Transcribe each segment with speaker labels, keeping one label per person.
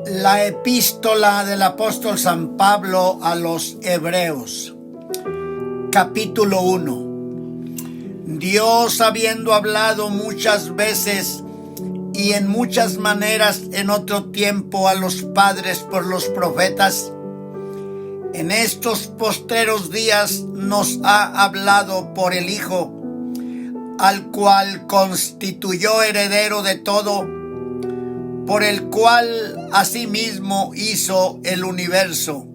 Speaker 1: La epístola del apóstol San Pablo a los Hebreos, capítulo 1. Dios, habiendo hablado muchas veces y en muchas maneras en otro tiempo a los padres por los profetas, en estos postreros días nos ha hablado por el Hijo, al cual constituyó heredero de todo, por el cual asimismo hizo el universo,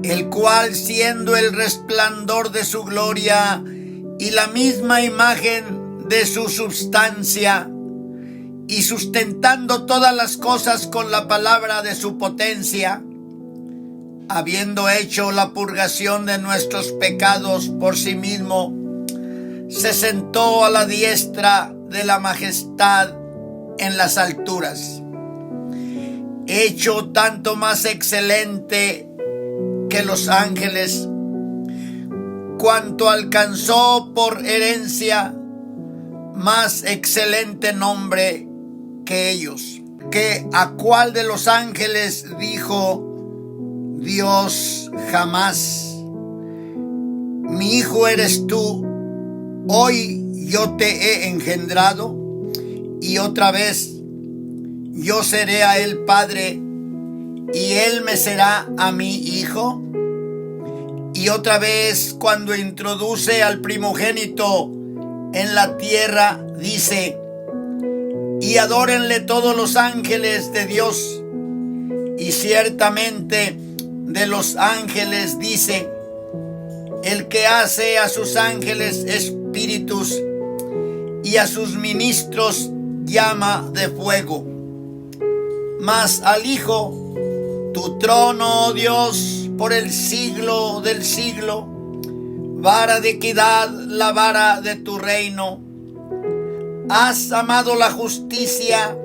Speaker 1: el cual, siendo el resplandor de su gloria y la misma imagen de su substancia, y sustentando todas las cosas con la palabra de su potencia, habiendo hecho la purgación de nuestros pecados por sí mismo, se sentó a la diestra de la majestad en las alturas, hecho tanto más excelente que los ángeles, cuanto alcanzó por herencia más excelente nombre que ellos. Que a cuál de los ángeles dijo Dios jamás: mi hijo eres tú, hoy yo te he engendrado. Y otra vez, yo seré a él padre, y él me será a mí hijo. Y otra vez, cuando introduce al primogénito en la tierra, dice: y adórenle todos los ángeles de Dios. Y ciertamente de los ángeles dice: el que hace a sus ángeles espíritus y a sus ministros llama de fuego. Mas al Hijo, tu trono, oh Dios, por el siglo del siglo, vara de equidad, la vara de tu reino. Has amado la justicia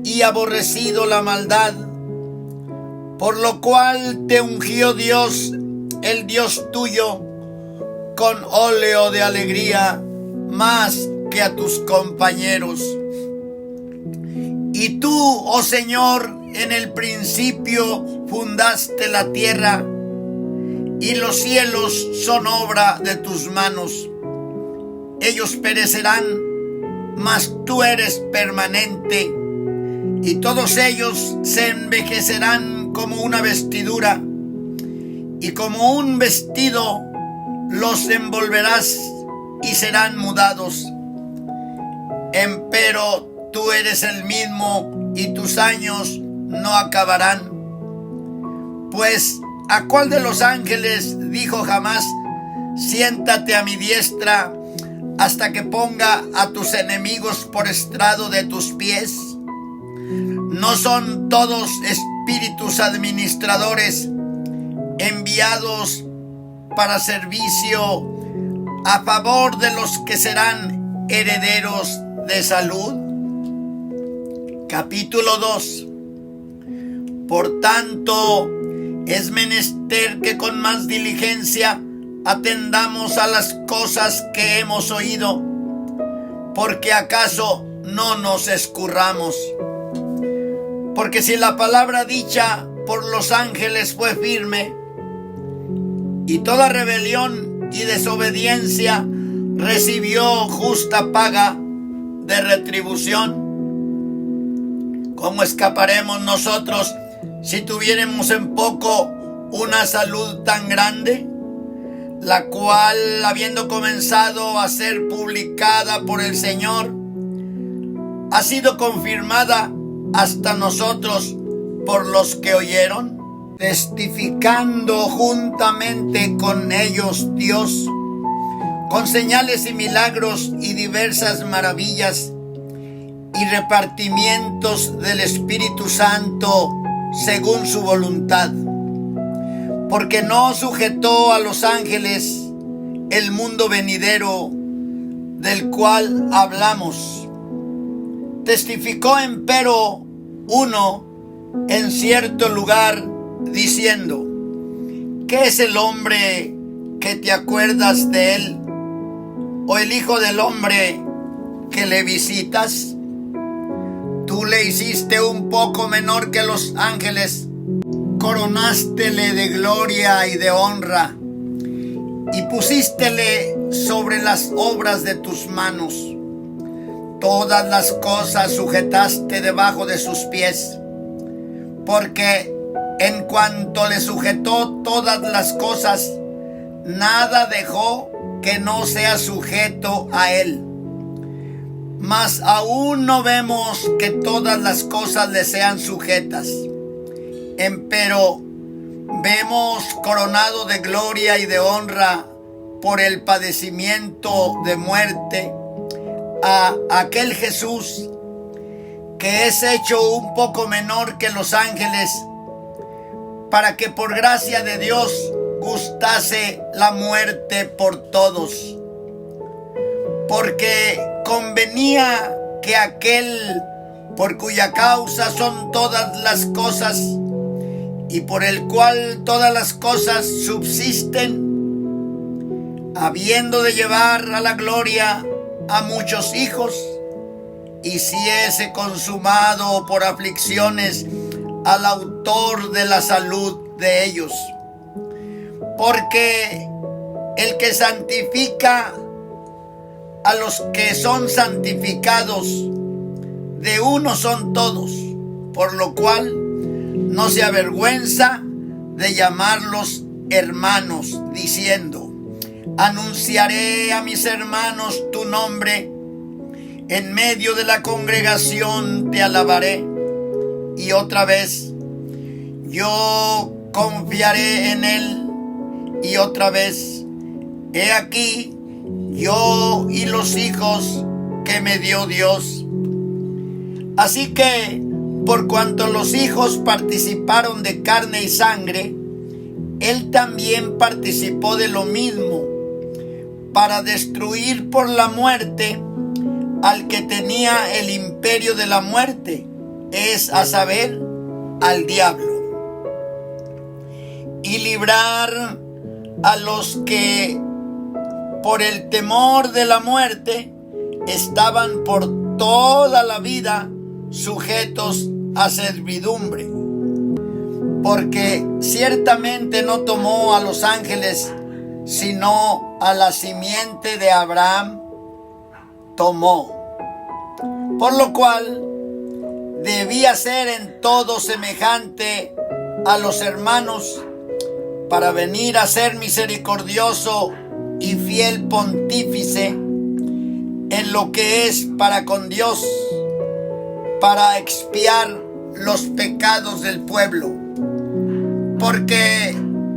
Speaker 1: y aborrecido la maldad, por lo cual te ungió Dios, el Dios tuyo, con óleo de alegría más que a tus compañeros. Y tú, oh Señor, en el principio fundaste la tierra, y los cielos son obra de tus manos. Ellos perecerán, mas tú eres permanente, y todos ellos se envejecerán como una vestidura, y como un vestido los envolverás y serán mudados. Empero tú eres el mismo, y tus años no acabarán. Pues, ¿a cuál de los ángeles dijo jamás: siéntate a mi diestra hasta que ponga a tus enemigos por estrado de tus pies? ¿No son todos espíritus administradores enviados para servicio a favor de los que serán herederos de salud? Capítulo 2. Por tanto, es menester que con más diligencia atendamos a las cosas que hemos oído, porque acaso no nos escurramos. Porque si la palabra dicha por los ángeles fue firme, y toda rebelión y desobediencia recibió justa paga de retribución, ¿cómo escaparemos nosotros si tuviéramos en poco una salud tan grande, la cual, habiendo comenzado a ser publicada por el Señor, ha sido confirmada hasta nosotros por los que oyeron, testificando juntamente con ellos Dios, con señales y milagros y diversas maravillas y repartimientos del Espíritu Santo según su voluntad, porque no sujetó a los ángeles el mundo venidero del cual hablamos. Testificó empero uno en cierto lugar diciendo: ¿qué es el hombre que te acuerdas de él? ¿O el hijo del hombre que le visitas? tú le hiciste un poco menor que los ángeles, coronástele de gloria y de honra, y pusístele sobre las obras de tus manos. Todas las cosas sujetaste debajo de sus pies, porque en cuanto le sujetó todas las cosas, nada dejó que no sea sujeto a él. Mas aún no vemos que todas las cosas le sean sujetas. Empero vemos coronado de gloria y de honra por el padecimiento de muerte a aquel Jesús que es hecho un poco menor que los ángeles, para que por gracia de Dios gustase la muerte por todos. Porque convenía que aquel por cuya causa son todas las cosas y por el cual todas las cosas subsisten, habiendo de llevar a la gloria a muchos hijos, hiciese consumado por aflicciones al autor de la salud de ellos. Porque el que santifica a los que son santificados, de uno son todos, por lo cual no se avergüenza de llamarlos hermanos, diciendo: anunciaré a mis hermanos tu nombre, en medio de la congregación te alabaré. Y otra vez, yo confiaré en él. Y otra vez, he aquí, yo y los hijos que me dio Dios. Así que, por cuanto los hijos participaron de carne y sangre, él también participó de lo mismo, para destruir por la muerte al que tenía el imperio de la muerte, es a saber, al diablo, y librar a los que por el temor de la muerte estaban por toda la vida sujetos a servidumbre. Porque ciertamente no tomó a los ángeles, sino a la simiente de Abraham tomó. Por lo cual debía ser en todo semejante a los hermanos, para venir a ser misericordioso y fiel pontífice en lo que es para con Dios, para expiar los pecados del pueblo. Porque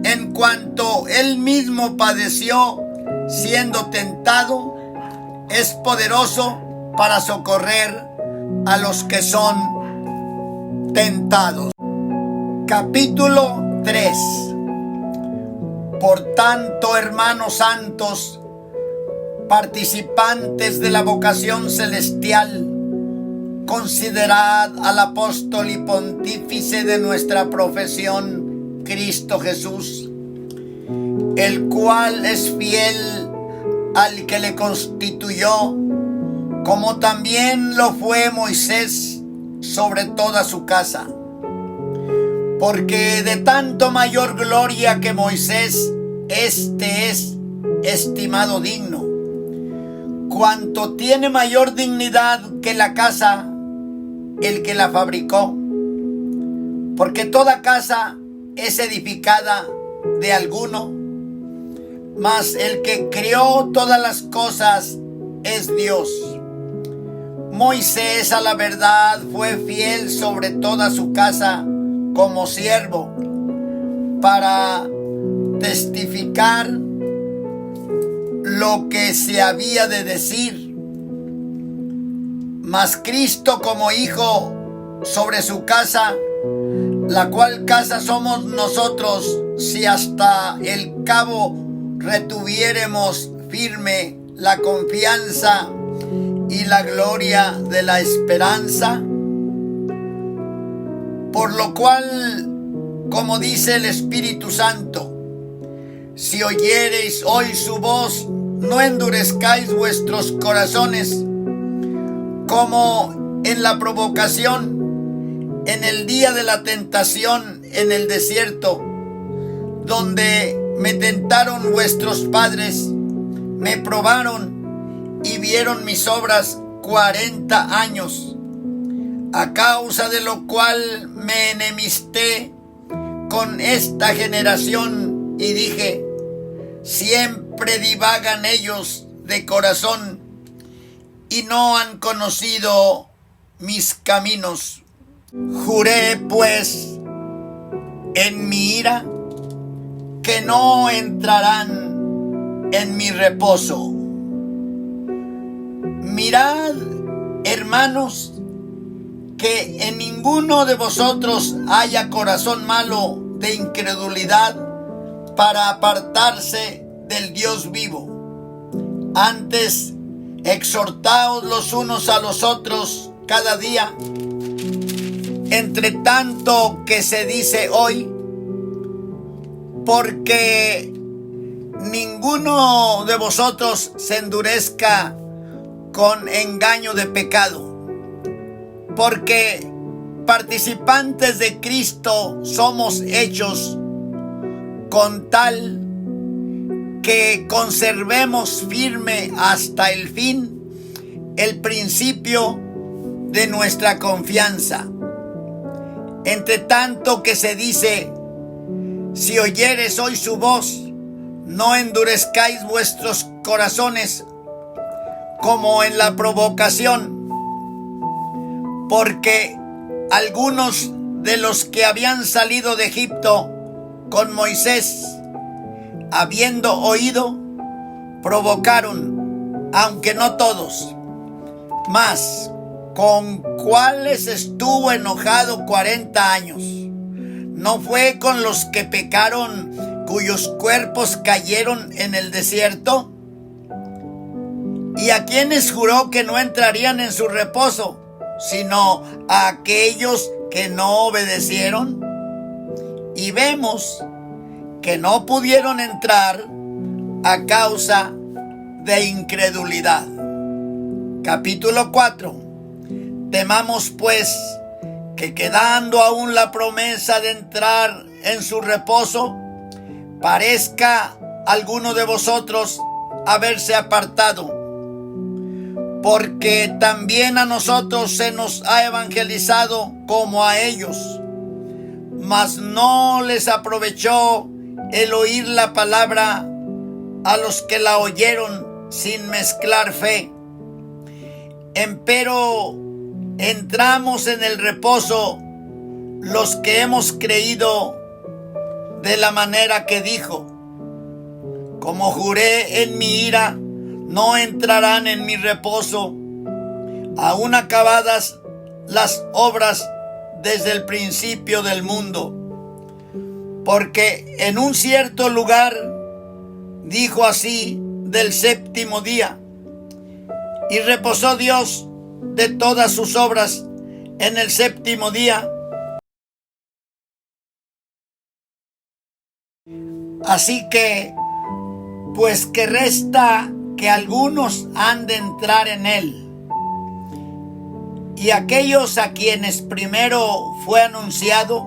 Speaker 1: en cuanto él mismo padeció siendo tentado, es poderoso para socorrer a los que son tentados. Capítulo 3. Por tanto, hermanos santos, participantes de la vocación celestial, considerad al apóstol y pontífice de nuestra profesión, Cristo Jesús, el cual es fiel al que le constituyó, como también lo fue Moisés sobre toda su casa. Porque de tanto mayor gloria que Moisés, este es estimado digno, cuanto tiene mayor dignidad que la casa, el que la fabricó. Porque toda casa es edificada de alguno, mas el que creó todas las cosas es Dios. Moisés, a la verdad, fue fiel sobre toda su casa como siervo, para testificar lo que se había de decir. Mas Cristo como hijo sobre su casa, la cual casa somos nosotros, si hasta el cabo retuviéremos firme la confianza y la gloria de la esperanza. Por lo cual, como dice el Espíritu Santo, si oyereis hoy su voz, no endurezcáis vuestros corazones, como en la provocación, en el día de la tentación en el desierto, donde me tentaron vuestros padres, me probaron y vieron mis obras 40 años, a causa de lo cual me enemisté con esta generación y dije: siempre divagan ellos de corazón y no han conocido mis caminos. Juré pues en mi ira que no entrarán en mi reposo. Mirad, hermanos, que en ninguno de vosotros haya corazón malo de incredulidad para apartarse del Dios vivo. Antes, exhortaos los unos a los otros cada día, entre tanto que se dice hoy, porque ninguno de vosotros se endurezca con engaño de pecado, porque participantes de Cristo somos hechos, con tal que conservemos firme hasta el fin el principio de nuestra confianza. Entre tanto que se dice: si oyereis hoy su voz, no endurezcáis vuestros corazones como en la provocación, porque algunos de los que habían salido de Egipto con Moisés, habiendo oído, provocaron, aunque no todos. Mas, ¿con cuáles estuvo enojado 40 años? ¿No fue con los que pecaron, cuyos cuerpos cayeron en el desierto? ¿Y a quienes juró que no entrarían en su reposo, sino a aquellos que no obedecieron? Y vemos que no pudieron entrar a causa de incredulidad. Capítulo 4. Temamos pues que, quedando aún la promesa de entrar en su reposo, parezca alguno de vosotros haberse apartado, porque también a nosotros se nos ha evangelizado como a ellos, mas no les aprovechó el oír la palabra a los que la oyeron sin mezclar fe. Empero entramos en el reposo los que hemos creído de la manera que dijo: como juré en mi ira, no entrarán en mi reposo, aún acabadas las obras desde el principio del mundo. Porque en un cierto lugar dijo así del séptimo día: y reposó Dios de todas sus obras en el séptimo día. Así que, pues que resta que algunos han de entrar en él. Y aquellos a quienes primero fue anunciado,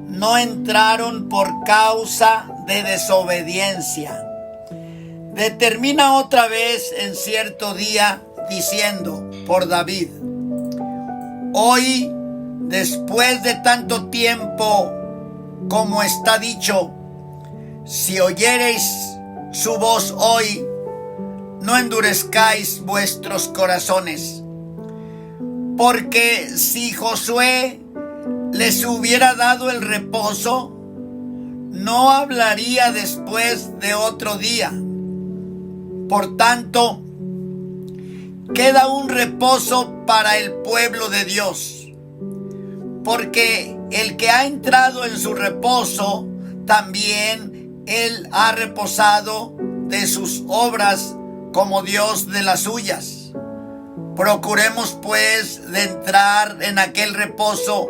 Speaker 1: no entraron por causa de desobediencia. Determina otra vez en cierto día, diciendo por David: hoy, después de tanto tiempo, como está dicho, si oyereis su voz hoy, no endurezcáis vuestros corazones. Porque si Josué les hubiera dado el reposo, no hablaría después de otro día. Por tanto, queda un reposo para el pueblo de Dios, porque el que ha entrado en su reposo, también él ha reposado de sus obras como Dios de las suyas. Procuremos pues de entrar en aquel reposo,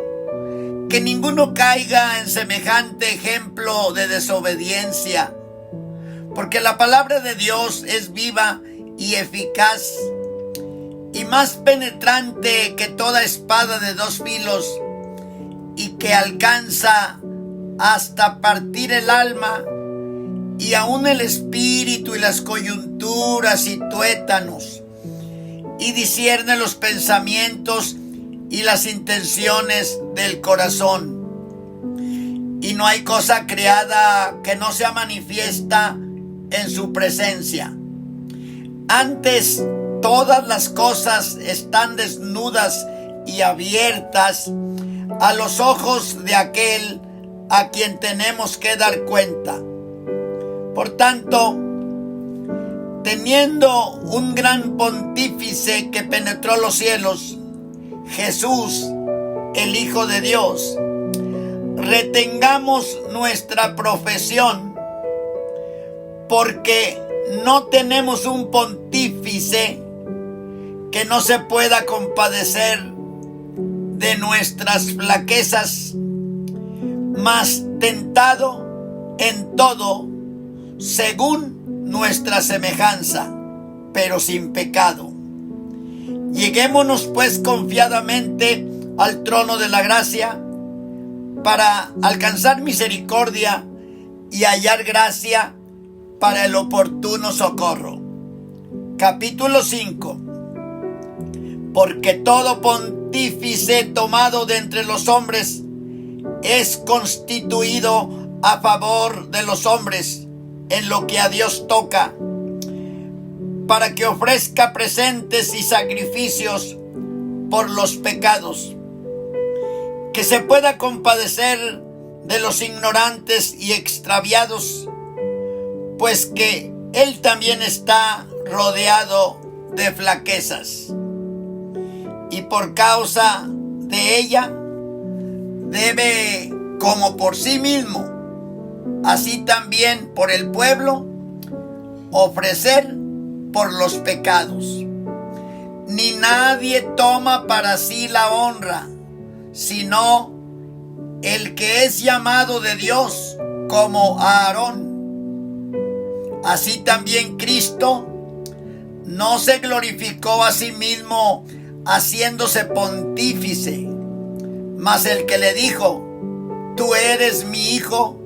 Speaker 1: que ninguno caiga en semejante ejemplo de desobediencia, porque la palabra de Dios es viva y eficaz, y más penetrante que toda espada de dos filos, y que alcanza hasta partir el alma y aun el espíritu y las coyunturas y tuétanos, y discierne los pensamientos y las intenciones del corazón. Y no hay cosa creada que no sea manifiesta en su presencia. Antes, todas las cosas están desnudas y abiertas a los ojos de aquel a quien tenemos que dar cuenta. Por tanto, teniendo un gran pontífice que penetró los cielos, Jesús, el Hijo de Dios, retengamos nuestra profesión, porque no tenemos un pontífice que no se pueda compadecer de nuestras flaquezas, mas tentado en todo según nuestra semejanza, pero sin pecado. Lleguémonos pues confiadamente al trono de la gracia para alcanzar misericordia y hallar gracia para el oportuno socorro. Capítulo 5. Porque todo pontífice tomado de entre los hombres es constituido a favor de los hombres en lo que a Dios toca, para que ofrezca presentes y sacrificios por los pecados, que se pueda compadecer de los ignorantes y extraviados, pues que Él también está rodeado de flaquezas, y por causa de ella debe, como por sí mismo, así también por el pueblo, ofrecer por los pecados. Ni nadie toma para sí la honra, sino el que es llamado de Dios, como Aarón. Así también Cristo no se glorificó a sí mismo haciéndose pontífice, mas el que le dijo: tú eres mi hijo,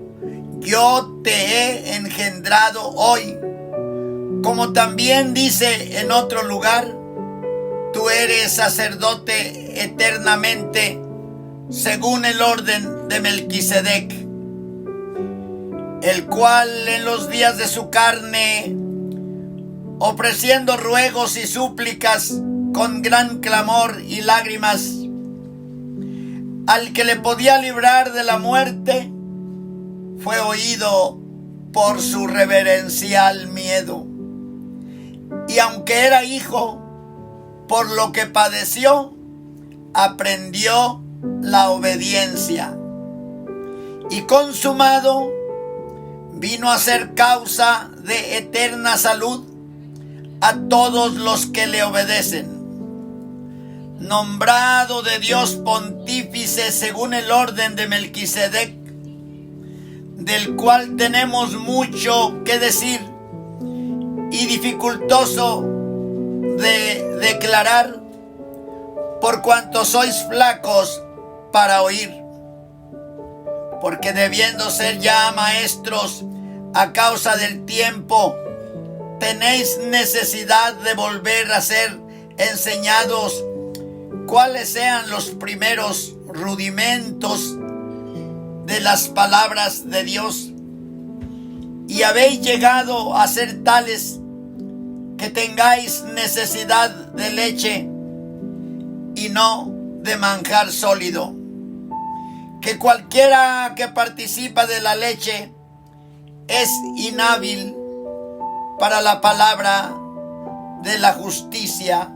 Speaker 1: yo te he engendrado hoy. Como también dice en otro lugar: tú eres sacerdote eternamente, según el orden de Melquisedec, el cual en los días de su carne, ofreciendo ruegos y súplicas con gran clamor y lágrimas, al que le podía librar de la muerte, fue oído por su reverencial miedo. Y aunque era hijo, por lo que padeció, aprendió la obediencia. Y consumado, vino a ser causa de eterna salud a todos los que le obedecen. Nombrado de Dios pontífice según el orden de Melquisedec, del cual tenemos mucho que decir y dificultoso de declarar, por cuanto sois flacos para oír. Porque debiendo ser ya maestros a causa del tiempo, tenéis necesidad de volver a ser enseñados cuáles sean los primeros rudimentos de las palabras de Dios. Y habéis llegado a ser tales que tengáis necesidad de leche y no de manjar sólido. Que cualquiera que participa de la leche es inhábil para la palabra de la justicia,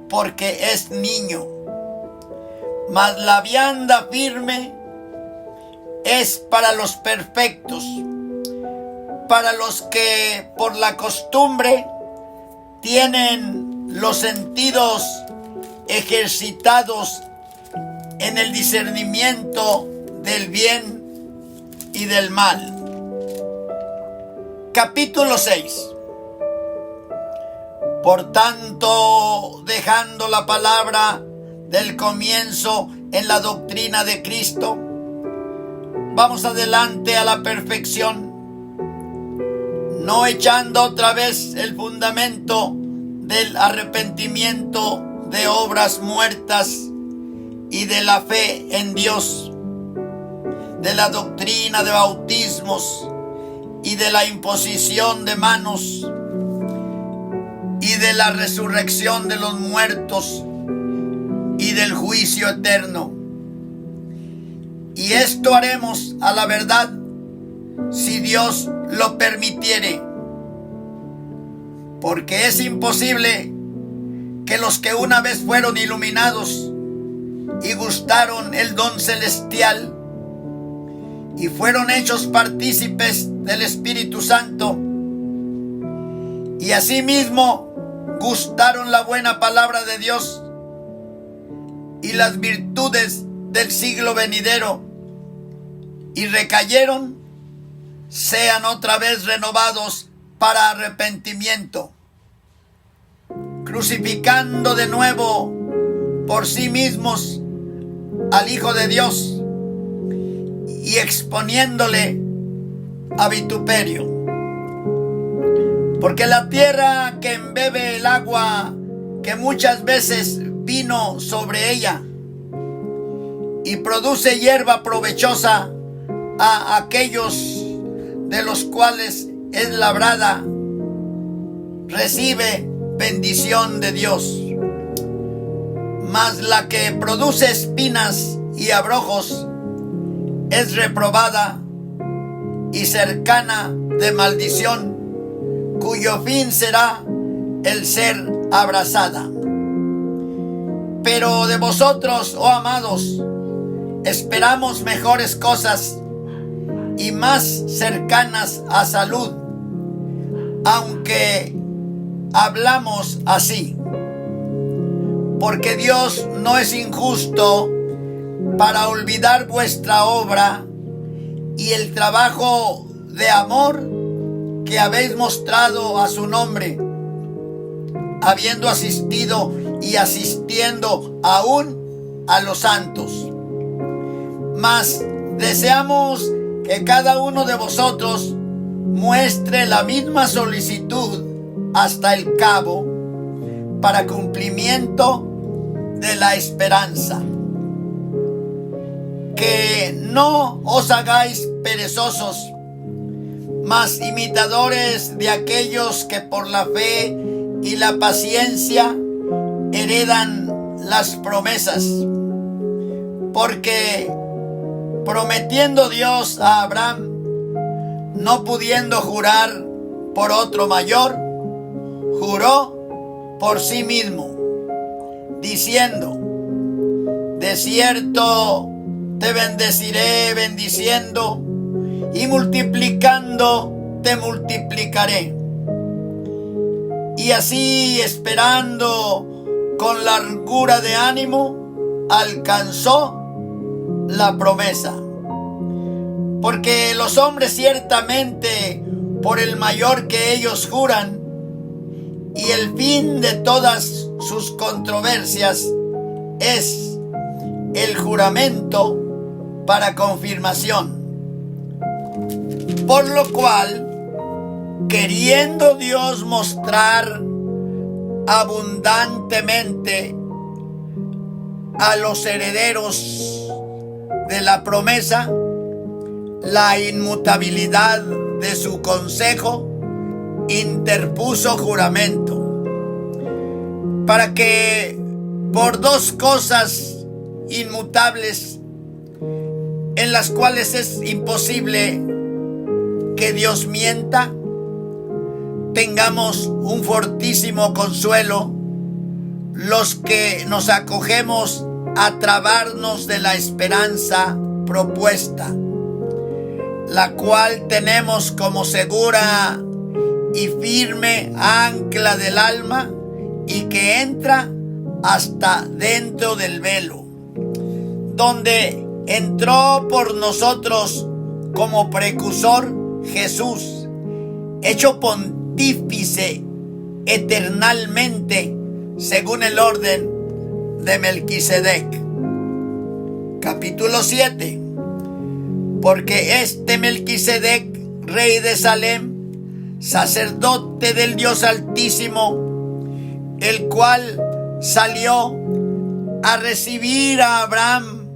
Speaker 1: porque es niño. Mas la vianda firme es para los perfectos, para los que por la costumbre tienen los sentidos ejercitados en el discernimiento del bien y del mal. Capítulo 6. Por tanto, dejando la palabra del comienzo en la doctrina de Cristo, vamos adelante a la perfección, no echando otra vez el fundamento del arrepentimiento de obras muertas y de la fe en Dios, de la doctrina de bautismos y de la imposición de manos y de la resurrección de los muertos y del juicio eterno. Y esto haremos a la verdad, si Dios lo permitiere, porque es imposible que los que una vez fueron iluminados y gustaron el don celestial y fueron hechos partícipes del Espíritu Santo, y asimismo gustaron la buena palabra de Dios y las virtudes del siglo venidero, y recayeron, sean otra vez renovados para arrepentimiento, crucificando de nuevo por sí mismos al Hijo de Dios y exponiéndole a vituperio. Porque la tierra que embebe el agua que muchas veces vino sobre ella y produce hierba provechosa a aquellos de los cuales es labrada, recibe bendición de Dios. Mas la que produce espinas y abrojos es reprobada y cercana de maldición, cuyo fin será el ser abrasada. Pero de vosotros, oh amados, esperamos mejores cosas y más cercanas a salud, aunque hablamos así. Porque Dios no es injusto para olvidar vuestra obra y el trabajo de amor que habéis mostrado a su nombre, habiendo asistido y asistiendo aún a los santos. Mas deseamos que cada uno de vosotros muestre la misma solicitud hasta el cabo, para cumplimiento de la esperanza. Que no os hagáis perezosos, mas imitadores de aquellos que por la fe y la paciencia heredan las promesas. Porque prometiendo Dios a Abraham, no pudiendo jurar por otro mayor, juró por sí mismo, diciendo: de cierto te bendeciré bendiciendo, y multiplicando te multiplicaré. Y así, esperando con largura de ánimo, alcanzó la promesa. Porque los hombres ciertamente por el mayor que ellos juran, y el fin de todas sus controversias es el juramento para confirmación. Por lo cual, queriendo Dios mostrar abundantemente a los herederos de la promesa la inmutabilidad de su consejo, interpuso juramento, para que por dos cosas inmutables, en las cuales es imposible que Dios mienta, tengamos un fortísimo consuelo los que nos acogemos a trabarnos de la esperanza propuesta, la cual tenemos como segura y firme ancla del alma, y que entra hasta dentro del velo, donde entró por nosotros como precursor Jesús, hecho pontífice eternalmente según el orden de Melquisedec. Capítulo 7. Porque este Melquisedec, rey de Salem, sacerdote del Dios Altísimo, el cual salió a recibir a Abraham,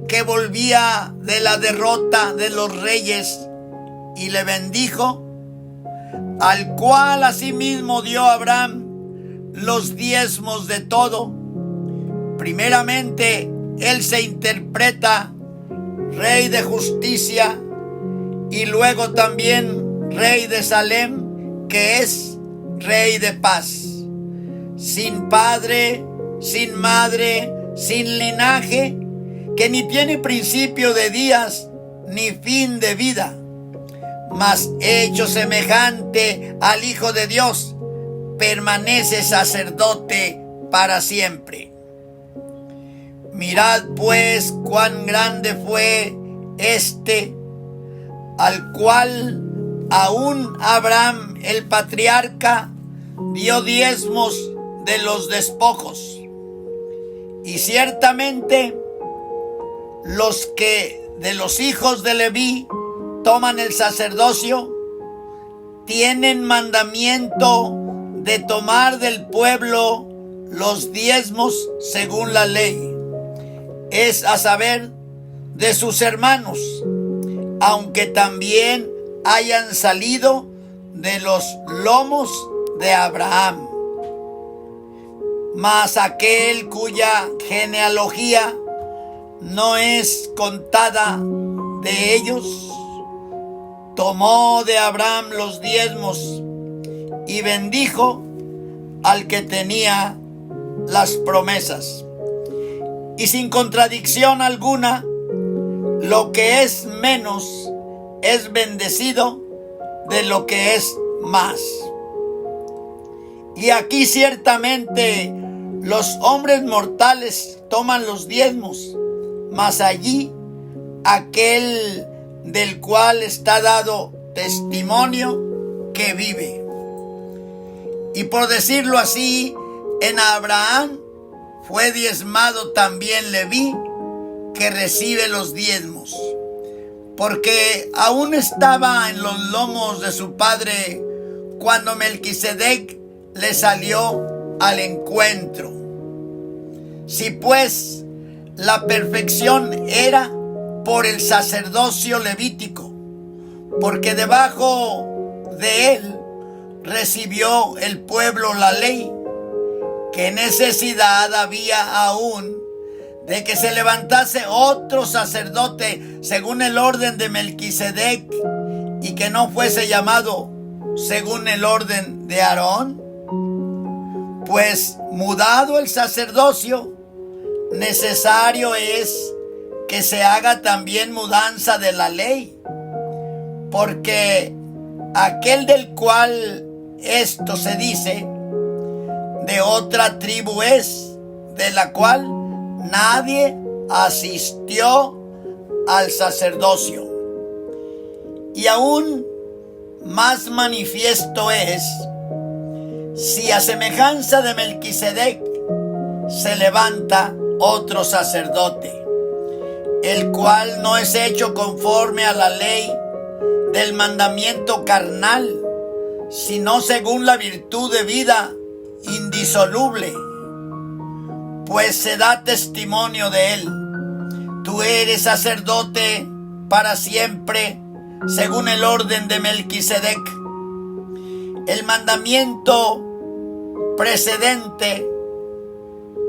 Speaker 1: que volvía de la derrota de los reyes, y le bendijo, al cual asimismo dio Abraham los diezmos de todo. Primeramente, él se interpreta rey de justicia y luego también rey de Salem, que es rey de paz, sin padre, sin madre, sin linaje, que ni tiene principio de días ni fin de vida, mas hecho semejante al Hijo de Dios, permanece sacerdote para siempre. Mirad pues cuán grande fue este, al cual aún Abraham el patriarca dio diezmos de los despojos. Y ciertamente los que de los hijos de Leví toman el sacerdocio tienen mandamiento de tomar del pueblo los diezmos según la ley, es a saber, de sus hermanos, aunque también hayan salido de los lomos de Abraham. Mas aquel cuya genealogía no es contada de ellos, tomó de Abraham los diezmos y bendijo al que tenía las promesas. Y sin contradicción alguna, lo que es menos es bendecido de lo que es más. Y aquí ciertamente los hombres mortales toman los diezmos, mas allí aquel del cual está dado testimonio que vive. Y por decirlo así, en Abraham fue diezmado también Leví, que recibe los diezmos, porque aún estaba en los lomos de su padre cuando Melquisedec le salió al encuentro. Si pues la perfección era por el sacerdocio levítico, porque debajo de él recibió el pueblo la ley, ¿qué necesidad había aún de que se levantase otro sacerdote según el orden de Melquisedec y que no fuese llamado según el orden de Aarón? Pues mudado el sacerdocio, necesario es que se haga también mudanza de la ley, porque aquel del cual esto se dice, de otra tribu es, de la cual nadie asistió al sacerdocio. Y aún más manifiesto es, si a semejanza de Melquisedec se levanta otro sacerdote, el cual no es hecho conforme a la ley del mandamiento carnal, sino según la virtud de vida indisoluble, pues se da testimonio de él: tú eres sacerdote para siempre, según el orden de Melquisedec. El mandamiento precedente,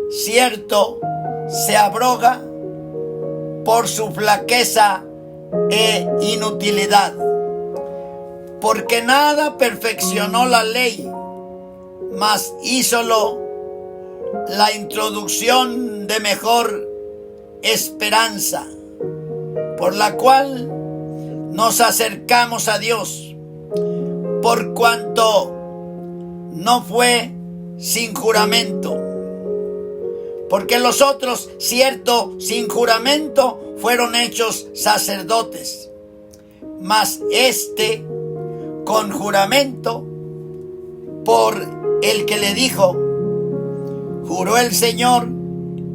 Speaker 1: cierto, se abroga por su flaqueza e inutilidad, porque nada perfeccionó la ley, mas hízolo la introducción de mejor esperanza, por la cual nos acercamos a Dios, por cuanto no fue sin juramento. Porque los otros, cierto, sin juramento fueron hechos sacerdotes, mas este con juramento, por el que le dijo: juró el Señor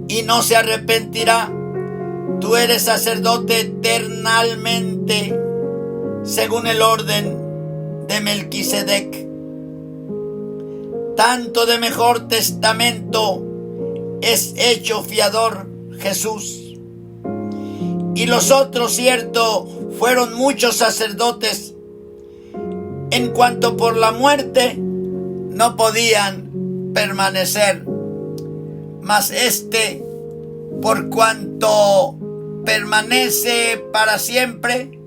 Speaker 1: y no se arrepentirá, tú eres sacerdote eternamente, según el orden de Melquisedec. Tanto de mejor testamento es hecho fiador Jesús. Y los otros, cierto, fueron muchos sacerdotes, en cuanto por la muerte no podían permanecer. Mas este, por cuanto permanece para siempre,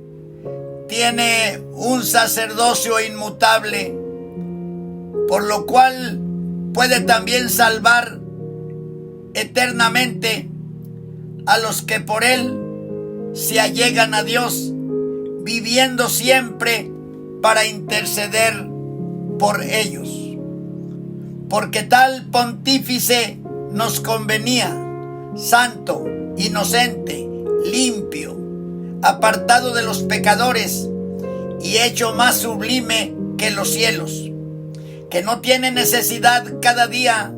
Speaker 1: tiene un sacerdocio inmutable, por lo cual puede también salvar eternamente a los que por él se allegan a Dios, viviendo siempre para interceder por ellos. Porque tal pontífice nos convenía, santo, inocente, limpio, apartado de los pecadores y hecho más sublime que los cielos, que no tiene necesidad cada día,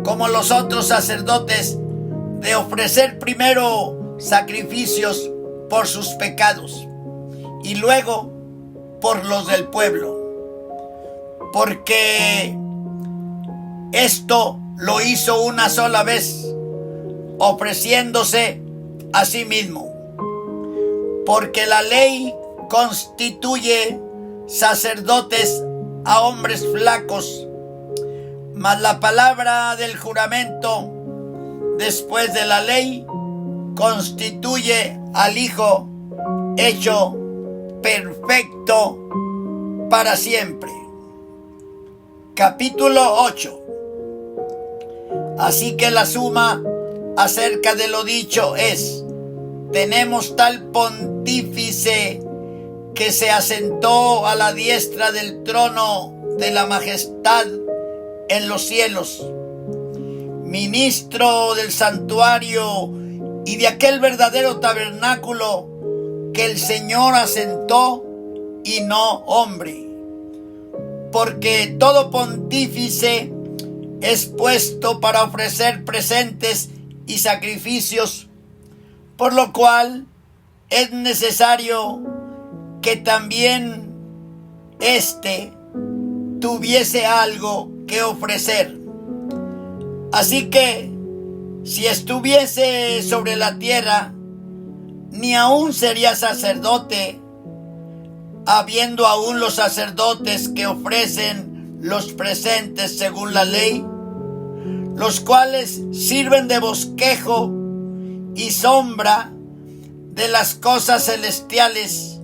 Speaker 1: como los otros sacerdotes, de ofrecer primero sacrificios por sus pecados y luego por los del pueblo, porque esto lo hizo una sola vez, ofreciéndose a sí mismo. Porque la ley constituye sacerdotes a hombres flacos, mas la palabra del juramento después de la ley constituye al Hijo hecho perfecto para siempre. Capítulo 8. Así que la suma acerca de lo dicho es: tenemos tal pontífice que se asentó a la diestra del trono de la majestad en los cielos, ministro del santuario y de aquel verdadero tabernáculo que el Señor asentó y no hombre. Porque todo pontífice es puesto para ofrecer presentes y sacrificios, por lo cual es necesario que también éste tuviese algo que ofrecer. Así que, si estuviese sobre la tierra, ni aún sería sacerdote, habiendo aún los sacerdotes que ofrecen los presentes según la ley, los cuales sirven de bosquejo y sombra de las cosas celestiales,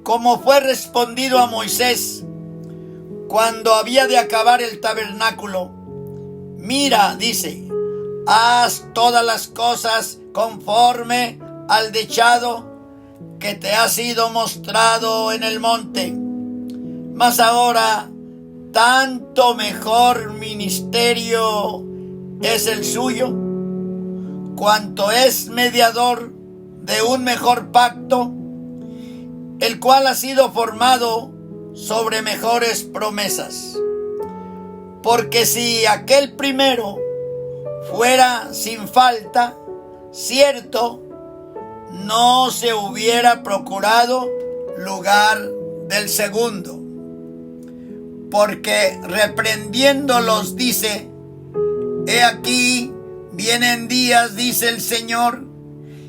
Speaker 1: como fue respondido a Moisés cuando había de acabar el tabernáculo. Mira, dice, haz todas las cosas conforme al dechado que te ha sido mostrado en el monte. Mas ahora, tanto mejor ministerio es el suyo, cuanto es mediador de un mejor pacto, el cual ha sido formado sobre mejores promesas. Porque si aquel primero fuera sin falta, cierto, no se hubiera procurado lugar del segundo. Porque reprendiéndolos dice: he aquí, vienen días, dice el Señor,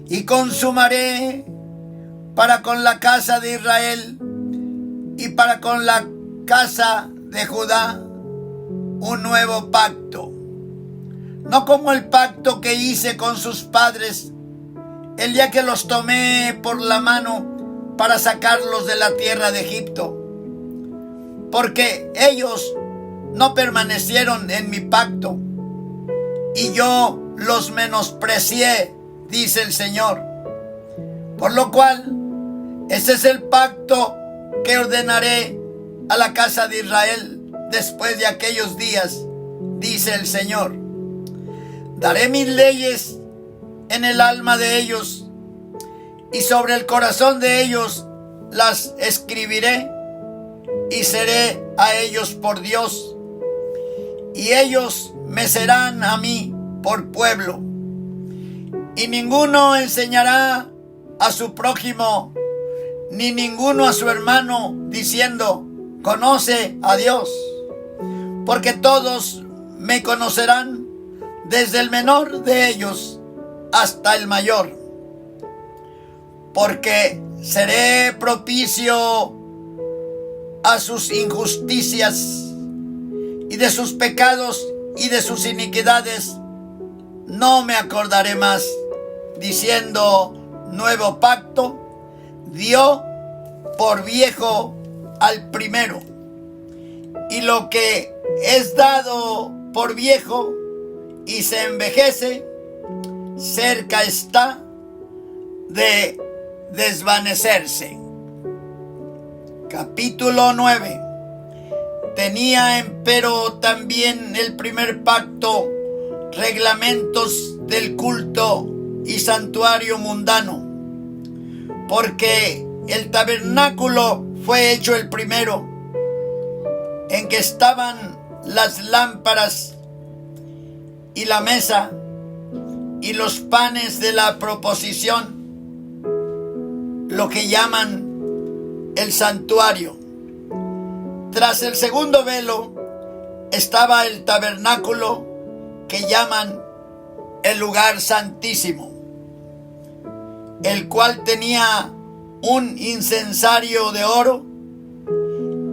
Speaker 1: y consumaré para con la casa de Israel y para con la casa de Judá un nuevo pacto, no como el pacto que hice con sus padres el día que los tomé por la mano para sacarlos de la tierra de Egipto, porque ellos no permanecieron en mi pacto y yo los menosprecié, dice el Señor. Por lo cual, ese es el pacto que ordenaré a la casa de Israel después de aquellos días, dice el Señor. Daré mis leyes en el alma de ellos, y sobre el corazón de ellos las escribiré, y seré a ellos por Dios, y ellos me serán a mí por pueblo. Y ninguno enseñará a su prójimo, ni ninguno a su hermano, diciendo, conoce a Dios, porque todos me conocerán, desde el menor de ellos hasta el mayor. Porque seré propicio a sus injusticias, y de sus pecados y de sus iniquidades no me acordaré más, diciendo, nuevo pacto dio por viejo al primero. Y lo que es dado por viejo y se envejece, cerca está de desvanecerse. Capítulo 9. Tenía empero también el primer pacto reglamentos del culto y santuario mundano, porque el tabernáculo fue hecho el primero, en que estaban las lámparas y la mesa y los panes de la proposición, lo que llaman el santuario. Tras el segundo velo estaba el tabernáculo, que llaman el lugar santísimo, el cual tenía un incensario de oro,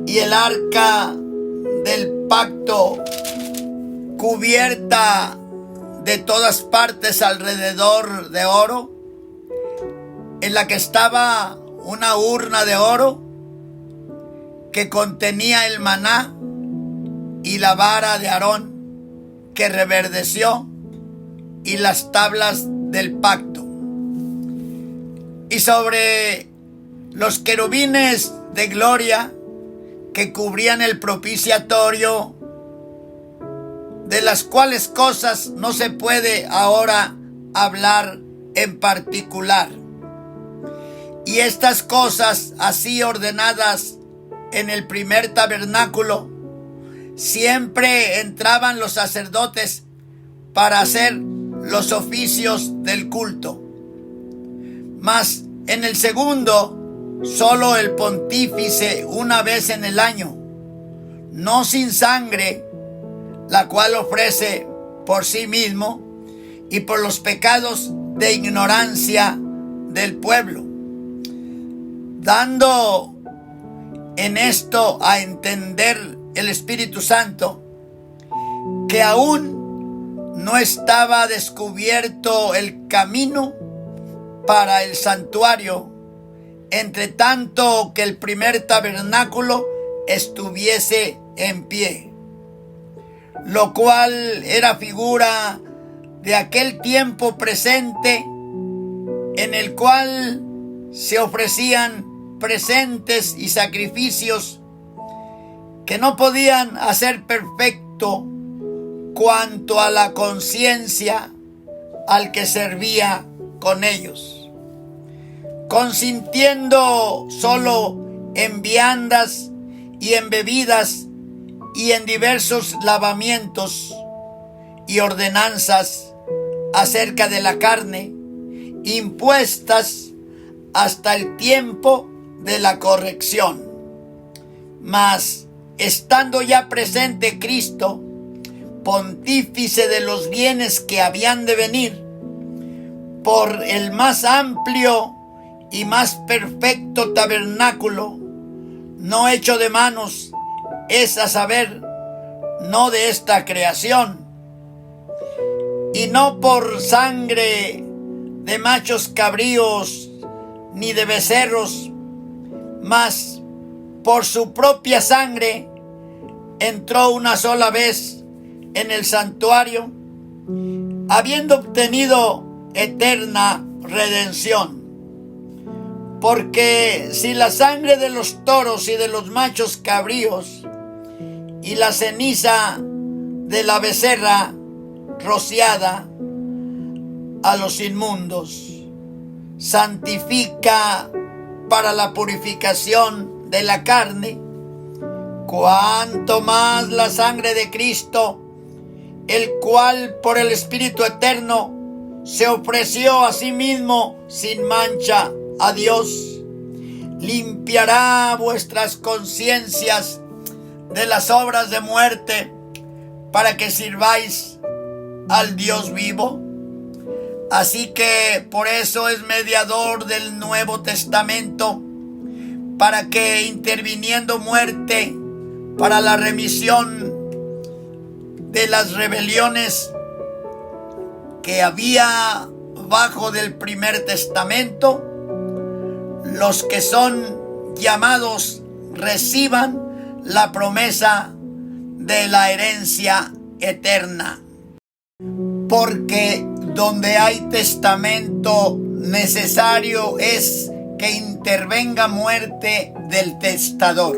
Speaker 1: y el arca del pacto, cubierta de todas partes alrededor de oro, en la que estaba una urna de oro que contenía el maná, y la vara de Aarón que reverdeció, y las tablas del pacto. Y sobre los querubines de gloria que cubrían el propiciatorio, de las cuales cosas no se puede ahora hablar en particular. Y estas cosas así ordenadas en el primer tabernáculo, siempre entraban los sacerdotes para hacer los oficios del culto. Mas en el segundo, solo el pontífice una vez en el año, no sin sangre, la cual ofrece por sí mismo y por los pecados de ignorancia del pueblo, dando en esto a entender el Espíritu Santo que aún no estaba descubierto el camino para el santuario, entre tanto que el primer tabernáculo estuviese en pie, lo cual era figura de aquel tiempo presente, en el cual se ofrecían presentes y sacrificios que no podían hacer perfecto cuanto a la conciencia al que servía con ellos, consintiendo solo en viandas y en bebidas y en diversos lavamientos y ordenanzas acerca de la carne, impuestas hasta el tiempo de la corrección. Mas estando ya presente Cristo, pontífice de los bienes que habían de venir, por el más amplio y más perfecto tabernáculo, no hecho de manos, es a saber, no de esta creación, y no por sangre de machos cabríos ni de becerros, mas por su propia sangre entró una sola vez en el santuario, habiendo obtenido eterna redención. Porque si la sangre de los toros y de los machos cabríos y la ceniza de la becerra rociada a los inmundos santifica para la purificación de la carne, cuánto más la sangre de Cristo, el cual por el Espíritu Eterno se ofreció a sí mismo sin mancha a Dios, limpiará vuestras conciencias de las obras de muerte para que sirváis al Dios vivo. Así que por eso es mediador del Nuevo Testamento, para que interviniendo muerte para la remisión de las rebeliones que había bajo del primer testamento, los que son llamados reciban la promesa de la herencia eterna. Porque donde hay testamento, necesario es que intervenga muerte del testador.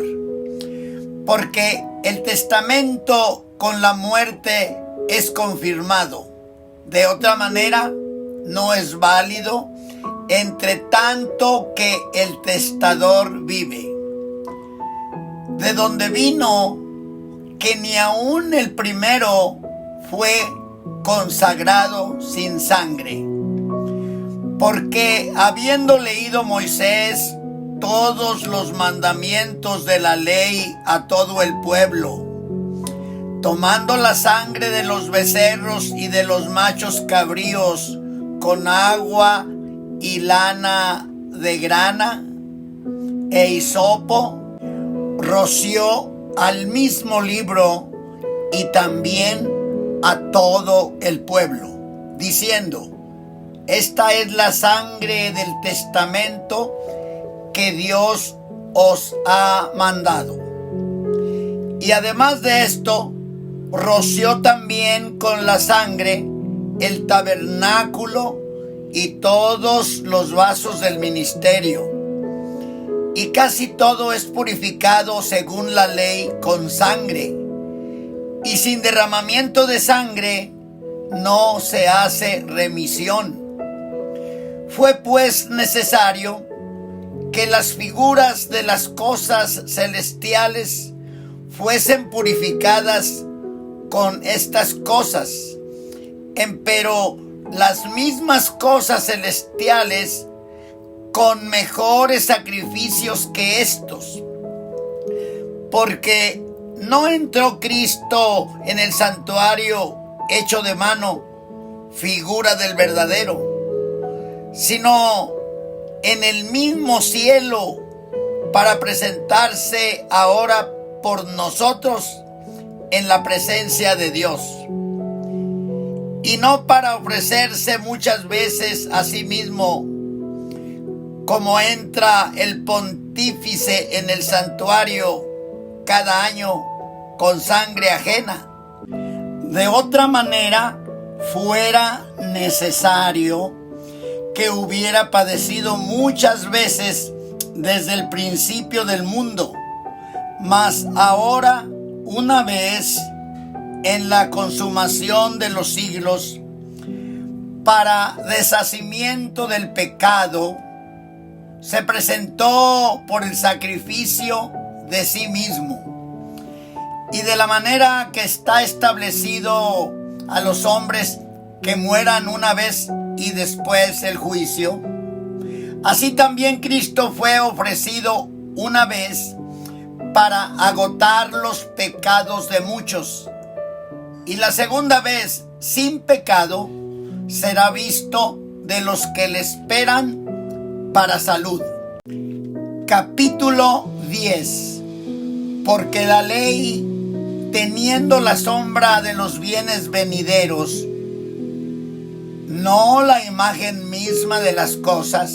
Speaker 1: Porque el testamento con la muerte es confirmado. De otra manera, no es válido, entre tanto que el testador vive. De donde vino que ni aun el primero fue consagrado sin sangre. Porque habiendo leído Moisés todos los mandamientos de la ley a todo el pueblo, tomando la sangre de los becerros y de los machos cabríos con agua y lana de grana e hisopo, roció al mismo libro y también a todo el pueblo, diciendo: esta es la sangre del testamento que Dios os ha mandado. Y además de esto, roció también con la sangre el tabernáculo y todos los vasos del ministerio. Y casi todo es purificado según la ley con sangre. Y sin derramamiento de sangre no se hace remisión. Fue pues necesario que las figuras de las cosas celestiales fuesen purificadas con estas cosas, empero las mismas cosas celestiales con mejores sacrificios que estos. Porque no entró Cristo en el santuario hecho de mano, figura del verdadero, sino en el mismo cielo, para presentarse ahora por nosotros en la presencia de Dios, y no para ofrecerse muchas veces a sí mismo, como entra el pontífice en el santuario cada año con sangre ajena. De otra manera, fuera necesario que hubiera padecido muchas veces desde el principio del mundo, mas ahora, una vez en la consumación de los siglos, para deshacimiento del pecado, se presentó por el sacrificio de sí mismo, y de la manera que está establecido a los hombres que mueran una vez y después el juicio, así también Cristo fue ofrecido una vez para agotar los pecados de muchos, y la segunda vez sin pecado será visto de los que le esperan para salud. Capítulo 10. Porque la ley, teniendo la sombra de los bienes venideros, no la imagen misma de las cosas,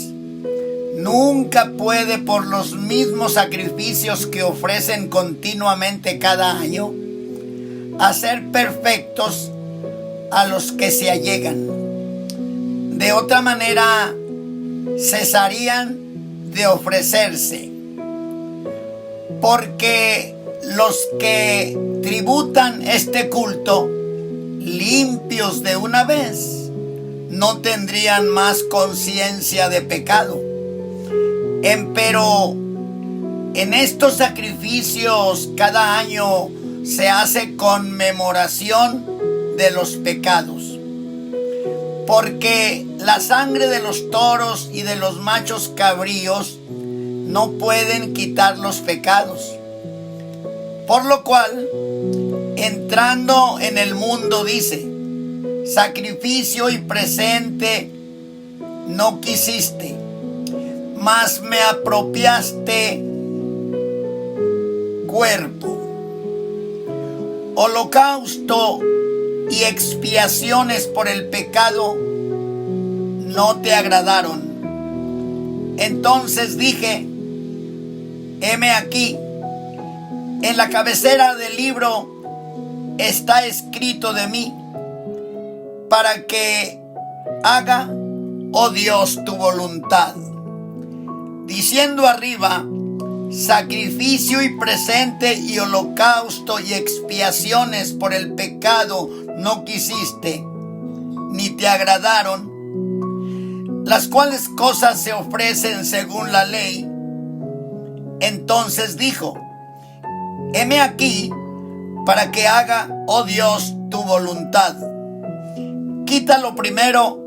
Speaker 1: nunca puede por los mismos sacrificios que ofrecen continuamente cada año, hacer perfectos a los que se allegan. De otra manera, cesarían de ofrecerse, porque los que tributan este culto, limpios de una vez, no tendrían más conciencia de pecado. Empero en estos sacrificios cada año se hace conmemoración de los pecados. Porque la sangre de los toros y de los machos cabríos no pueden quitar los pecados. Por lo cual, entrando en el mundo, dice: sacrificio y presente no quisiste, mas me apropiaste cuerpo. Holocausto y expiaciones por el pecado no te agradaron. Entonces dije: heme aquí, en la cabecera del libro está escrito de mí, para que haga, oh Dios, tu voluntad. Diciendo arriba: sacrificio y presente y holocausto y expiaciones por el pecado no quisiste, ni te agradaron, las cuales cosas se ofrecen según la ley. Entonces dijo: heme aquí, para que haga, oh Dios, tu voluntad. Quita lo primero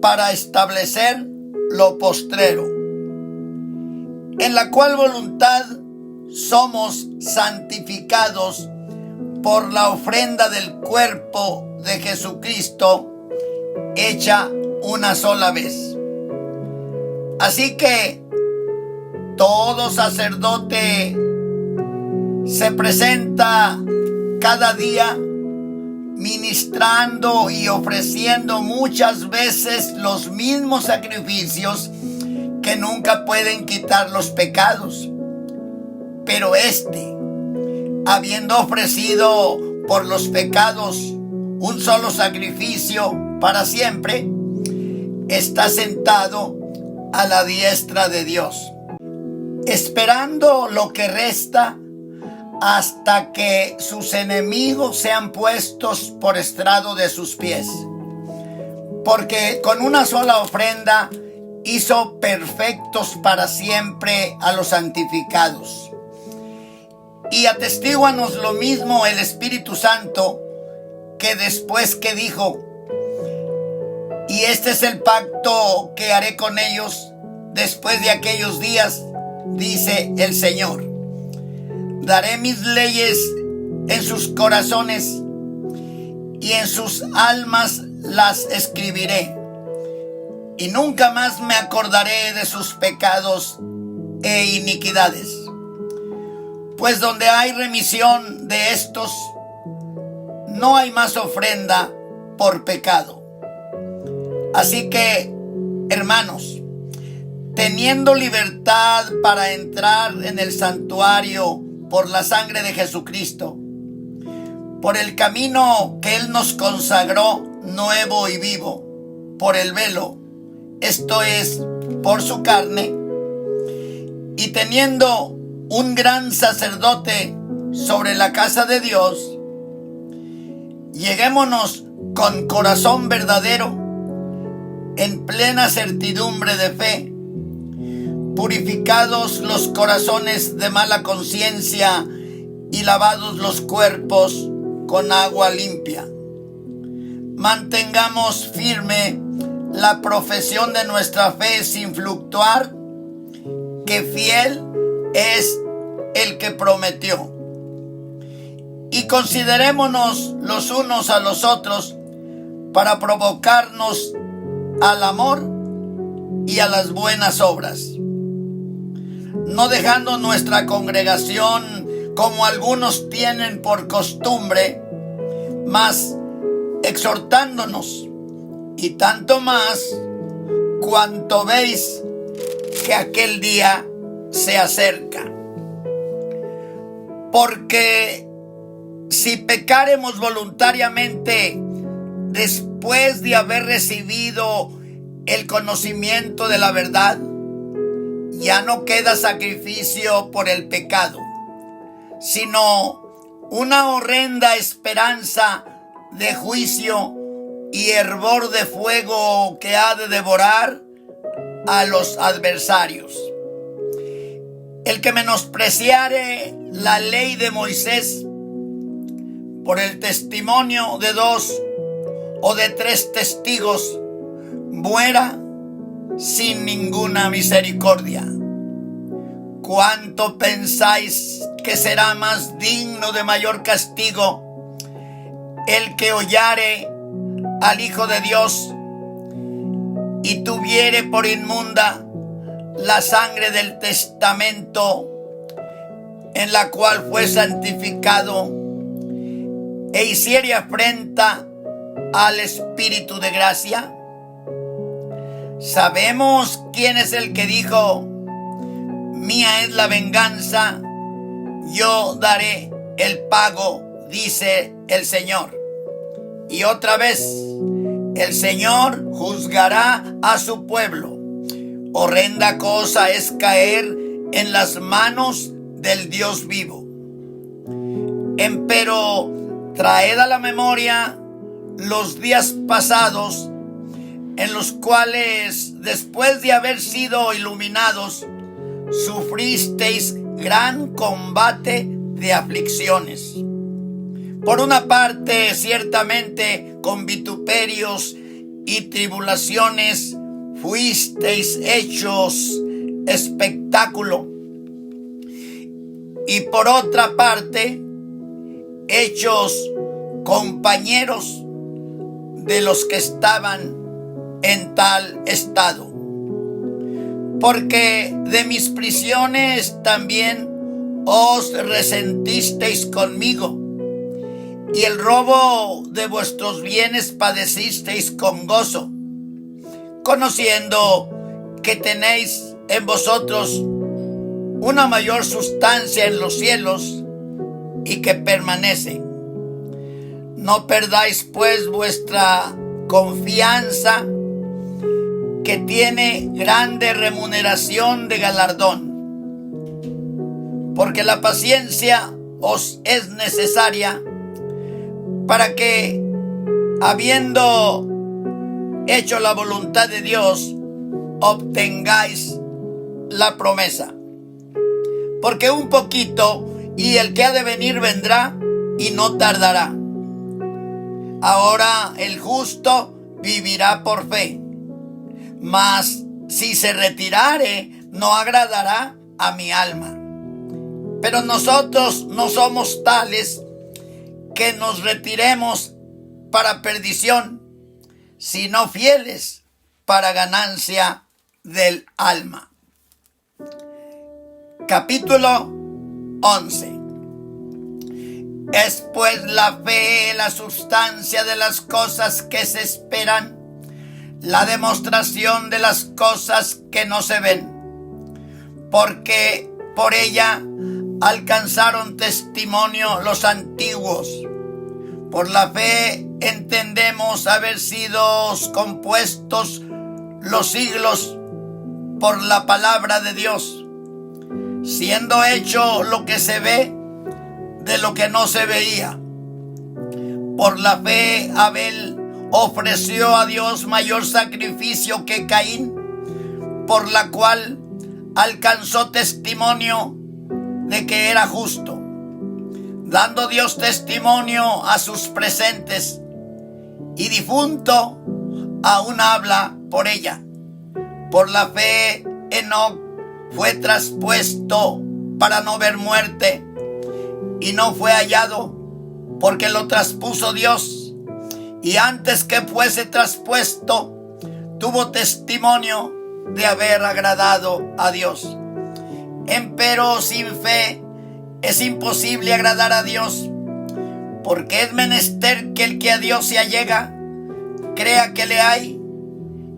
Speaker 1: para establecer lo postrero, en la cual voluntad somos santificados por la ofrenda del cuerpo de Jesucristo, hecha una sola vez. Así que todo sacerdote se presenta cada día ministrando y ofreciendo muchas veces los mismos sacrificios que nunca pueden quitar los pecados. Pero habiendo ofrecido por los pecados un solo sacrificio para siempre, está sentado a la diestra de Dios, esperando lo que resta hasta que sus enemigos sean puestos por estrado de sus pies. Porque con una sola ofrenda hizo perfectos para siempre a los santificados. Y atestíguanos lo mismo el Espíritu Santo, que después que dijo: y este es el pacto que haré con ellos después de aquellos días, dice el Señor: daré mis leyes en sus corazones y en sus almas las escribiré, y nunca más me acordaré de sus pecados e iniquidades. Pues donde hay remisión de estos, no hay más ofrenda por pecado. Así que, hermanos, teniendo libertad para entrar en el santuario por la sangre de Jesucristo, por el camino que Él nos consagró nuevo y vivo, por el velo, esto es, por su carne, y teniendo un gran sacerdote sobre la casa de Dios, lleguémonos con corazón verdadero, en plena certidumbre de fe, purificados los corazones de mala conciencia y lavados los cuerpos con agua limpia. Mantengamos firme la profesión de nuestra fe sin fluctuar, que fiel es el que prometió. Y considerémonos los unos a los otros para provocarnos al amor y a las buenas obras, no dejando nuestra congregación como algunos tienen por costumbre, mas exhortándonos, y tanto más cuanto veis que aquel día se acerca. Porque si pecáremos voluntariamente después de haber recibido el conocimiento de la verdad, ya no queda sacrificio por el pecado, sino una horrenda esperanza de juicio y hervor de fuego que ha de devorar a los adversarios. El que menospreciare la ley de Moisés, por el testimonio de 2 o de 3 testigos, muera sin ninguna misericordia. ¿Cuánto pensáis que será más digno de mayor castigo el que hollare al Hijo de Dios y tuviere por inmunda la sangre del testamento en la cual fue santificado e hiciere afrenta al Espíritu de gracia? Sabemos quién es el que dijo: mía es la venganza, yo daré el pago, dice el Señor. Y otra vez, el Señor juzgará a su pueblo. Horrenda cosa es caer en las manos del Dios vivo. Empero traed a la memoria los días pasados, en los cuales, después de haber sido iluminados, sufristeis gran combate de aflicciones. Por una parte, ciertamente, con vituperios y tribulaciones fuisteis hechos espectáculo, y por otra parte, hechos compañeros de los que estaban en tal estado. Porque de mis prisiones también os resentisteis conmigo, y el robo de vuestros bienes padecisteis con gozo, conociendo que tenéis en vosotros una mayor sustancia en los cielos y que permanece. No perdáis pues vuestra confianza, que tiene grande remuneración de galardón, porque la paciencia os es necesaria para que, habiendo hecho la voluntad de Dios, obtengáis la promesa. Porque un poquito, y el que ha de venir vendrá, y no tardará. Ahora el justo vivirá por fe, mas si se retirare, no agradará a mi alma. Pero nosotros no somos tales que nos retiremos para perdición, sino fieles para ganancia del alma. Capítulo 11. Es pues la fe la sustancia de las cosas que se esperan, la demostración de las cosas que no se ven, porque por ella alcanzaron testimonio los antiguos. Por la fe entendemos haber sido compuestos los siglos por la palabra de Dios, siendo hecho lo que se ve de lo que no se veía. Por la fe Abel ofreció a Dios mayor sacrificio que Caín, por la cual alcanzó testimonio de que era justo, dando Dios testimonio a sus presentes, y difunto aún habla por ella. Por la fe Enoc fue traspuesto para no ver muerte, y no fue hallado, porque lo traspuso Dios, y antes que fuese traspuesto, tuvo testimonio de haber agradado a Dios. Empero sin fe es imposible agradar a Dios, porque es menester que el que a Dios se allega crea que le hay,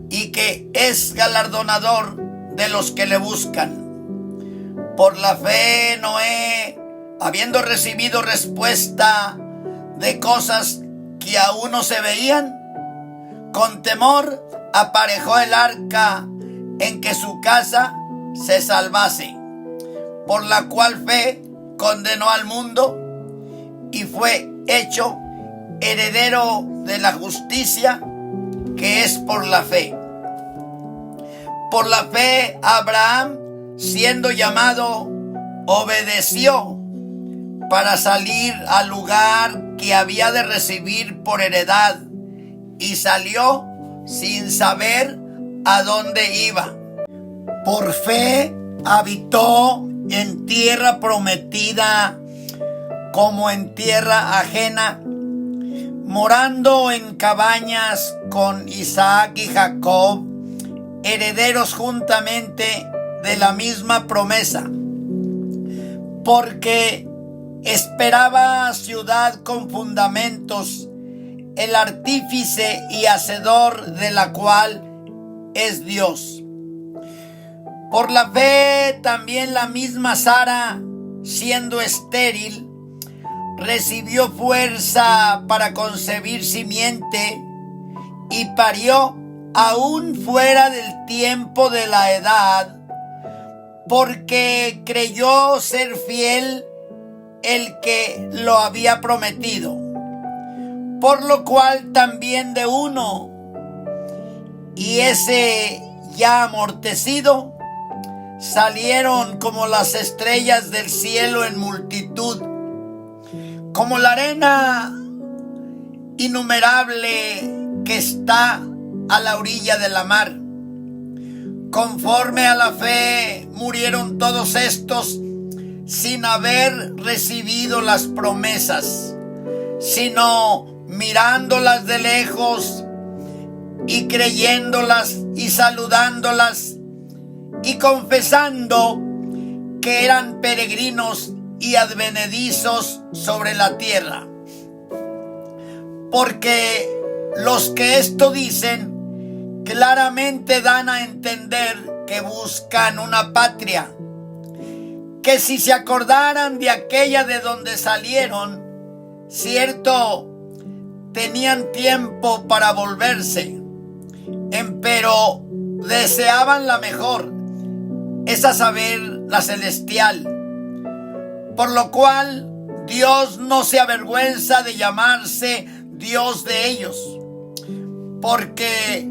Speaker 1: y que es galardonador de los que le buscan. Por la fe Noé, habiendo recibido respuesta de cosas que aún no se veían, con temor aparejó el arca en que su casa se salvase, por la cual fe condenó al mundo y fue hecho heredero de la justicia que es por la fe. Por la fe Abraham, siendo llamado, obedeció para salir al lugar que había de recibir por heredad, y salió sin saber a dónde iba. Por fe habitó en tierra prometida como en tierra ajena, morando en cabañas con Isaac y Jacob, herederos juntamente de la misma promesa, porque esperaba ciudad con fundamentos, el artífice y hacedor de la cual es Dios. Por la fe también la misma Sara, siendo estéril, recibió fuerza para concebir simiente y parió aún fuera del tiempo de la edad, porque creyó ser fiel el que lo había prometido. Por lo cual también de uno, y ese ya amortecido, salieron como las estrellas del cielo en multitud, como la arena innumerable que está a la orilla de la mar. Conforme a la fe murieron todos estos sin haber recibido las promesas, sino mirándolas de lejos y creyéndolas y saludándolas y confesando que eran peregrinos y advenedizos sobre la tierra. Porque los que esto dicen claramente dan a entender que buscan una patria, que si se acordaran de aquella de donde salieron, cierto, tenían tiempo para volverse, empero deseaban la mejor, es a saber, la celestial. Por lo cual Dios no se avergüenza de llamarse Dios de ellos, porque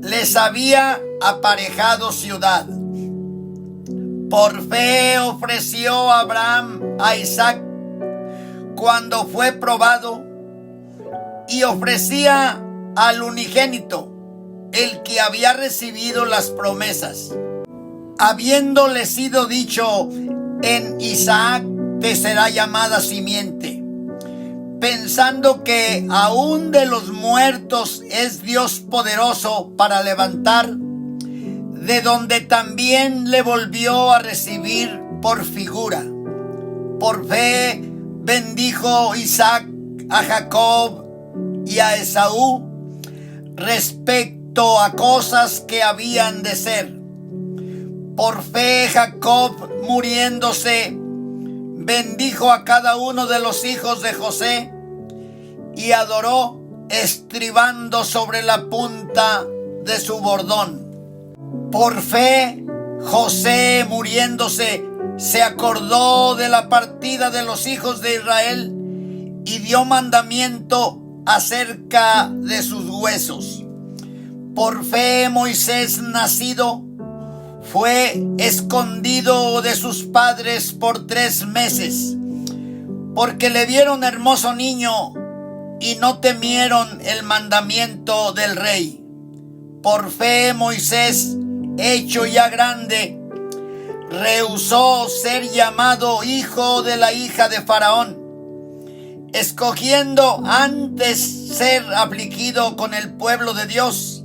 Speaker 1: les había aparejado ciudad. Por fe ofreció Abraham a Isaac cuando fue probado, y ofrecía al unigénito, el que había recibido las promesas, habiéndole sido dicho: en Isaac te será llamada simiente, pensando que aún de los muertos es Dios poderoso para levantar, de donde también le volvió a recibir por figura. Por fe bendijo Isaac a Jacob y a Esaú respecto a cosas que habían de ser. Por fe Jacob, muriéndose, bendijo a cada uno de los hijos de José y adoró estribando sobre la punta de su bordón. Por fe José, muriéndose, se acordó de la partida de los hijos de Israel y dio mandamiento acerca de sus huesos. Por fe Moisés, nacido, fue escondido de sus padres por 3 meses, porque le vieron hermoso niño y no temieron el mandamiento del rey. Por fe Moisés, hecho ya grande, rehusó ser llamado hijo de la hija de Faraón, escogiendo antes ser afligido con el pueblo de Dios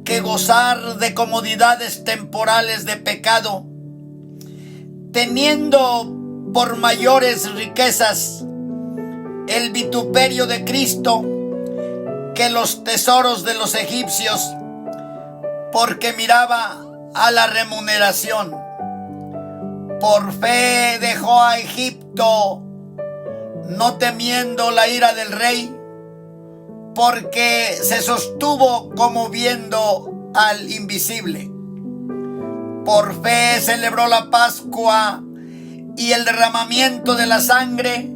Speaker 1: que gozar de comodidades temporales de pecado, teniendo por mayores riquezas el vituperio de Cristo que los tesoros de los egipcios, porque miraba a la remuneración. Por fe dejó a Egipto, no temiendo la ira del rey, porque se sostuvo como viendo al invisible. Por fe celebró la Pascua y el derramamiento de la sangre,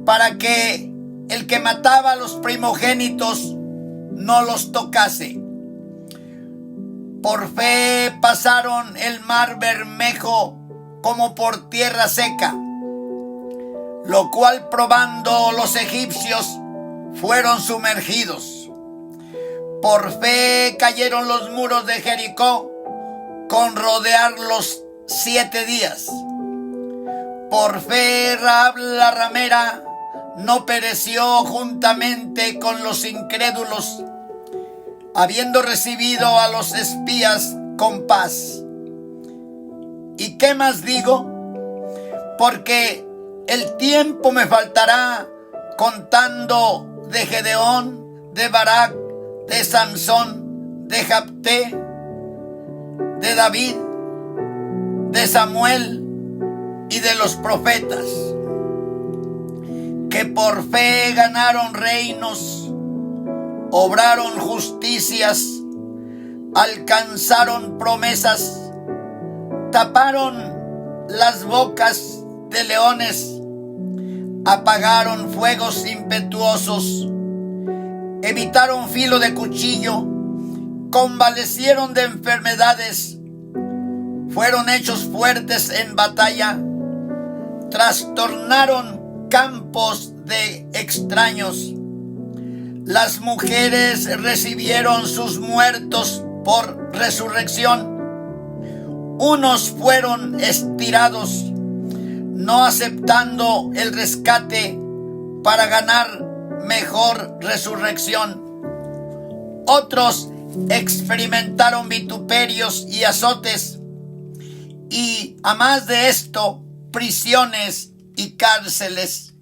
Speaker 1: para que el que mataba a los primogénitos no los tocase. Por fe pasaron el mar Bermejo como por tierra seca, lo cual probando los egipcios fueron sumergidos. Por fe cayeron los muros de Jericó con rodearlos 7 días. Por fe Rahab la ramera no pereció juntamente con los incrédulos, habiendo recibido a los espías con paz. ¿Y qué más digo? Porque el tiempo me faltará contando de Gedeón, de Barak, de Sansón, de Jabté, de David, de Samuel y de los profetas, que por fe ganaron reinos, obraron justicias, alcanzaron promesas, taparon las bocas de leones, apagaron fuegos impetuosos, evitaron filo de cuchillo, convalecieron de enfermedades, fueron hechos fuertes en batalla, trastornaron campos de extraños. Las mujeres recibieron sus muertos por resurrección. Unos fueron estirados, no aceptando el rescate para ganar mejor resurrección. Otros experimentaron vituperios y azotes, y a más de esto, prisiones y cárceles.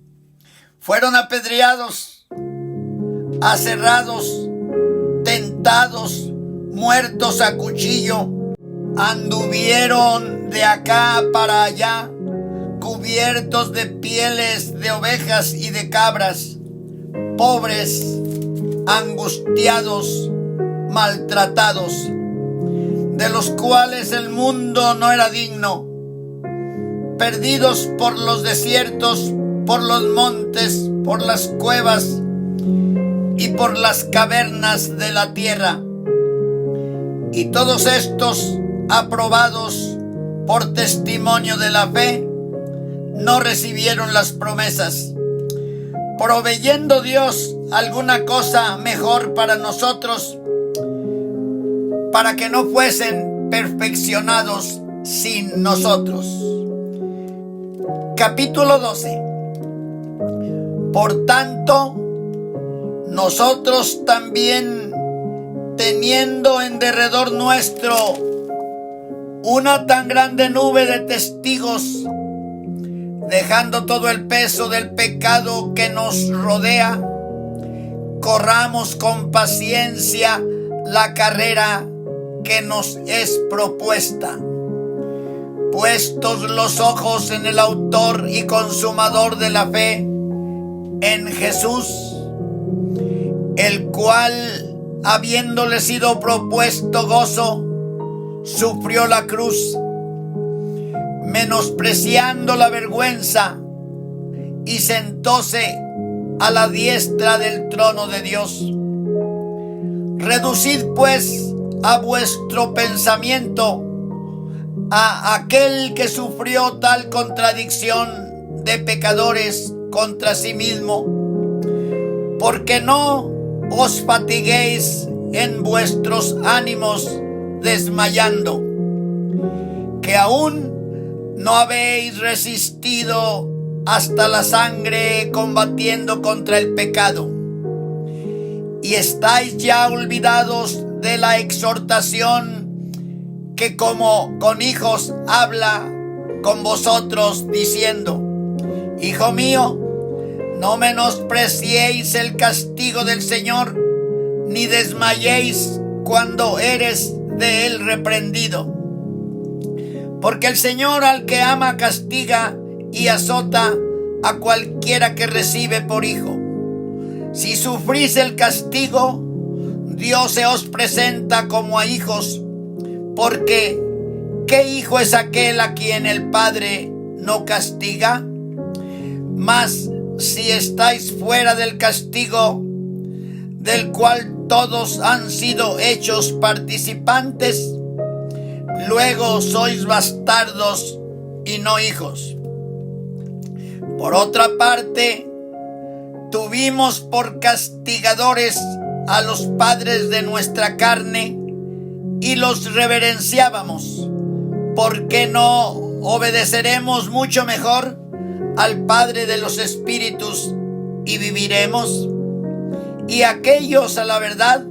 Speaker 1: Fueron apedreados, aserrados, tentados, muertos a cuchillo. Anduvieron de acá para allá, cubiertos de pieles de ovejas y de cabras, pobres, angustiados, maltratados, de los cuales el mundo no era digno, perdidos por los desiertos, por los montes, por las cuevas y por las cavernas de la tierra. Y todos estos, aprobados por testimonio de la fe, no recibieron las promesas, proveyendo Dios alguna cosa mejor para nosotros, para que no fuesen perfeccionados sin nosotros. Capítulo 12. Por tanto, nosotros también, teniendo en derredor nuestro una tan grande nube de testigos, dejando todo el peso del pecado que nos rodea, corramos con paciencia la carrera que nos es propuesta, puestos los ojos en el autor y consumador de la fe, en Jesús, el cual, habiéndole sido propuesto gozo, sufrió la cruz, menospreciando la vergüenza, y sentóse a la diestra del trono de Dios. Reducid pues a vuestro pensamiento a aquel que sufrió tal contradicción de pecadores contra sí mismo, porque no os fatiguéis en vuestros ánimos desmayando, que aún no habéis resistido hasta la sangre combatiendo contra el pecado, y estáis ya olvidados de la exhortación que como con hijos habla con vosotros, diciendo: Hijo mío, no menospreciéis el castigo del Señor, ni desmayéis cuando eres de él reprendido. Porque el Señor al que ama castiga y azota a cualquiera que recibe por hijo. Si sufrís el castigo, Dios se os presenta como a hijos, porque ¿qué hijo es aquel a quien el Padre no castiga? Mas si estáis fuera del castigo, del cual todos han sido hechos participantes, luego sois bastardos y no hijos. Por otra parte, tuvimos por castigadores a los padres de nuestra carne y los reverenciábamos. ¿Por qué no obedeceremos mucho mejor al Padre de los espíritus y viviremos? Y aquellos, a la verdad,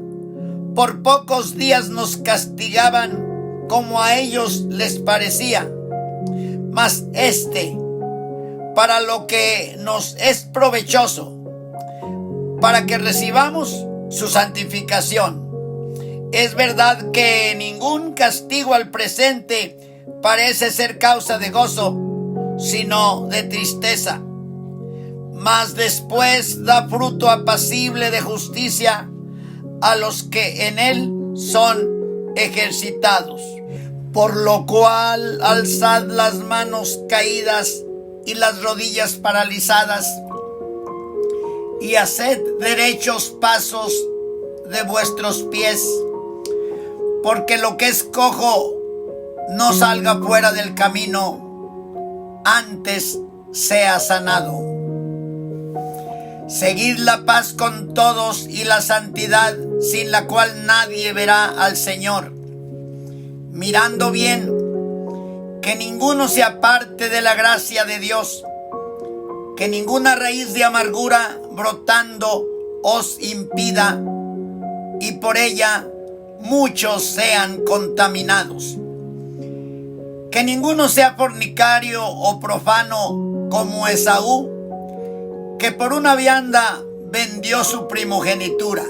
Speaker 1: por pocos días nos castigaban como a ellos les parecía, mas para lo que nos es provechoso, para que recibamos su santificación. Es verdad que ningún castigo al presente parece ser causa de gozo, sino de tristeza, mas después da fruto apacible de justicia a los que en él son ejercitados. Por lo cual, alzad las manos caídas y las rodillas paralizadas, y haced derechos pasos de vuestros pies, porque lo que es cojo no salga fuera del camino, antes sea sanado. Seguid la paz con todos y la santidad, sin la cual nadie verá al Señor, mirando bien que ninguno se aparte de la gracia de Dios, que ninguna raíz de amargura brotando os impida, y por ella muchos sean contaminados. Que ninguno sea fornicario o profano como Esaú, que por una vianda vendió su primogenitura.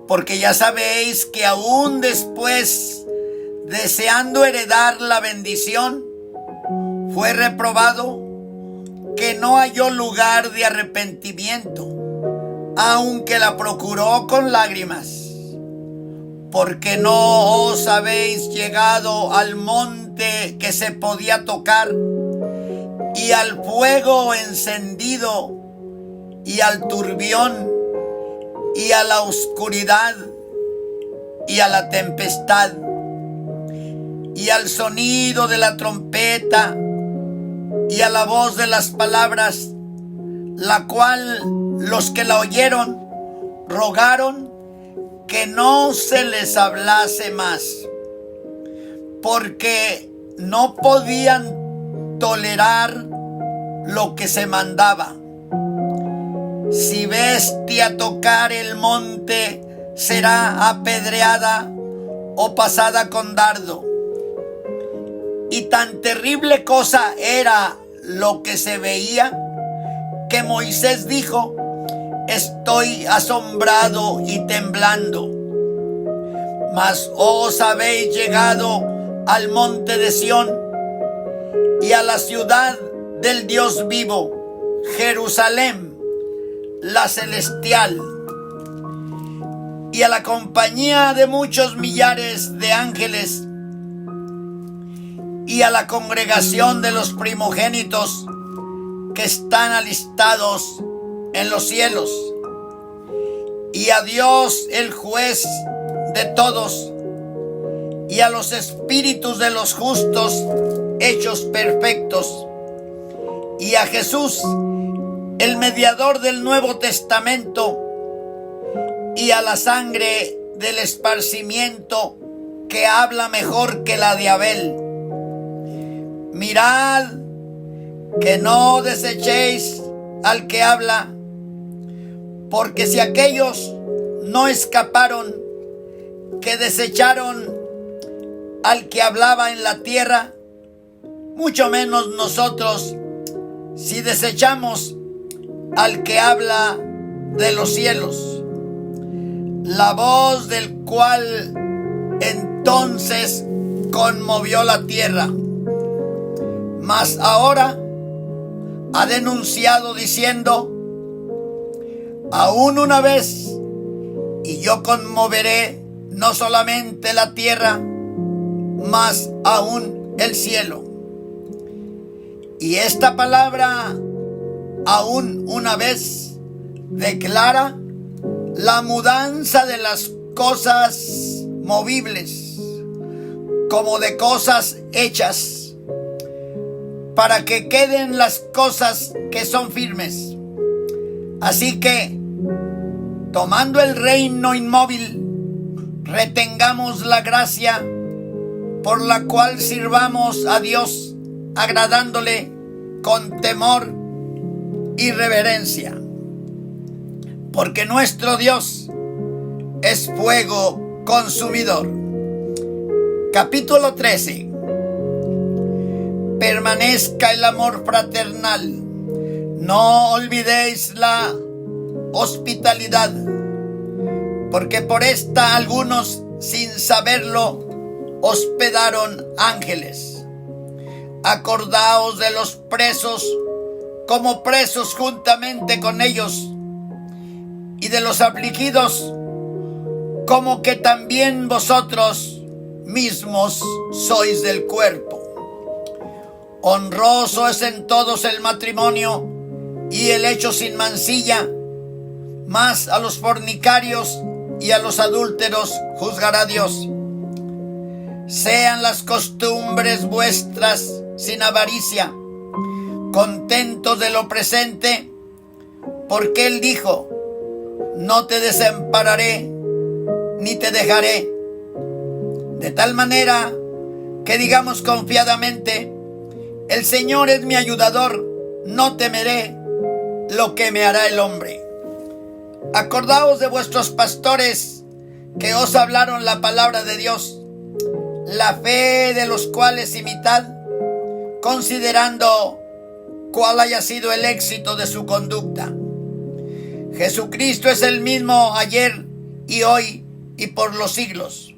Speaker 1: Porque ya sabéis que aún después, deseando heredar la bendición, fue reprobado, que no halló lugar de arrepentimiento, aunque la procuró con lágrimas. Porque no os habéis llegado al monte que se podía tocar, y al fuego encendido, y al turbión, y a la oscuridad, y a la tempestad, y al sonido de la trompeta, y a la voz de las palabras, la cual los que la oyeron rogaron que no se les hablase más, porque no podían tolerar lo que se mandaba. Si bestia tocar el monte, será apedreada o pasada con dardo. Y tan terrible cosa era lo que se veía, que Moisés dijo: estoy asombrado y temblando. Mas os habéis llegado al monte de Sión, y a la ciudad del Dios vivo, Jerusalén, la celestial, y a la compañía de muchos millares de ángeles, y a la congregación de los primogénitos que están alistados en los cielos, y a Dios el juez de todos, y a los espíritus de los justos hechos perfectos, y a Jesús, el mediador del Nuevo Testamento, y a la sangre del esparcimiento que habla mejor que la de Abel. Mirad que no desechéis al que habla, porque si aquellos no escaparon, que desecharon al que hablaba en la tierra, mucho menos nosotros, si desechamos al que habla de los cielos, la voz del cual entonces conmovió la tierra. Mas ahora ha denunciado diciendo: aún una vez, y yo conmoveré no solamente la tierra, mas aún el cielo. Y esta palabra, aún una vez, declara la mudanza de las cosas movibles como de cosas hechas, para que queden las cosas que son firmes. Así que, tomando el reino inmóvil, retengamos la gracia por la cual sirvamos a Dios, agradándole con temor y reverencia. Porque nuestro Dios es fuego consumidor. Capítulo 13. Permanezca el amor fraternal. No olvidéis la hospitalidad, porque por esta algunos, sin saberlo, hospedaron ángeles. Acordaos de los presos como presos juntamente con ellos, y de los afligidos como que también vosotros mismos sois del cuerpo. Honroso es en todos el matrimonio y el hecho sin mancilla, mas a los fornicarios y a los adúlteros juzgará Dios. Sean las costumbres vuestras sin avaricia, contentos de lo presente, porque Él dijo: no te desampararé ni te dejaré. De tal manera que digamos confiadamente: el Señor es mi ayudador, no temeré lo que me hará el hombre. Acordaos de vuestros pastores que os hablaron la palabra de Dios, la fe de los cuales imitad, considerando cuál haya sido el éxito de su conducta. Jesucristo es el mismo ayer y hoy y por los siglos.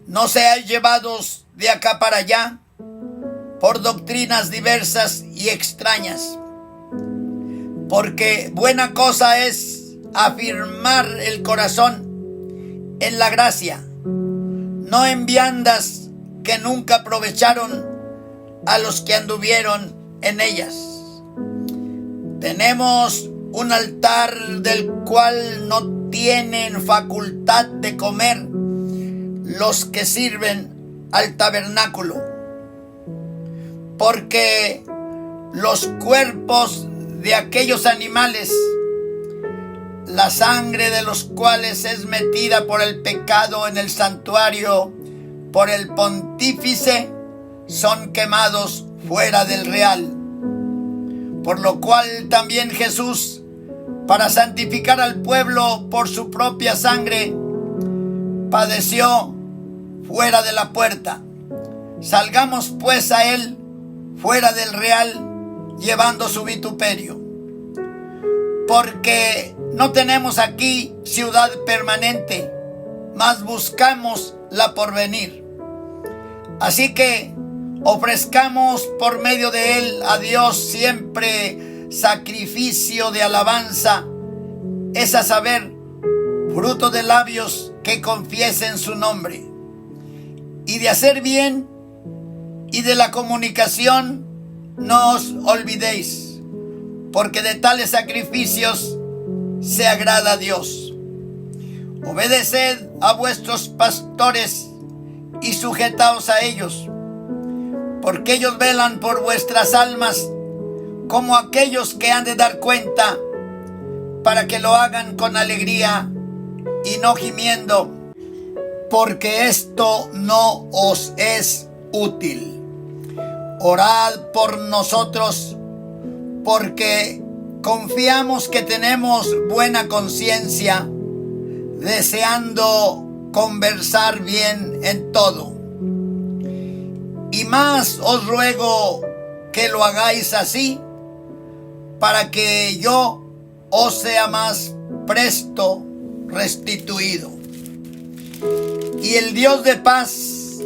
Speaker 1: No seáis llevados de acá para allá por doctrinas diversas y extrañas, porque buena cosa es afirmar el corazón en la gracia, no en viandas que nunca aprovecharon a los que anduvieron en ellas. Tenemos un altar del cual no tienen facultad de comer los que sirven al tabernáculo, porque los cuerpos de aquellos animales, la sangre de los cuales es metida por el pecado en el santuario por el pontífice, son quemados fuera del real. Por lo cual también Jesús, para santificar al pueblo por su propia sangre, padeció fuera de la puerta. Salgamos pues a Él fuera del real, llevando su vituperio. Porque no tenemos aquí ciudad permanente, mas buscamos la porvenir. Así que ofrezcamos por medio de Él a Dios siempre sacrificio de alabanza, es a saber, fruto de labios que confiesen su nombre. Y de hacer bien y de la comunicación no os olvidéis, porque de tales sacrificios se agrada a Dios. Obedeced a vuestros pastores y sujetaos a ellos, porque ellos velan por vuestras almas como aquellos que han de dar cuenta, para que lo hagan con alegría y no gimiendo, porque esto no os es útil. Orad por nosotros, porque confiamos que tenemos buena conciencia, deseando conversar bien en todo. Y más os ruego que lo hagáis así, para que yo os sea más presto restituido. Y el Dios de paz,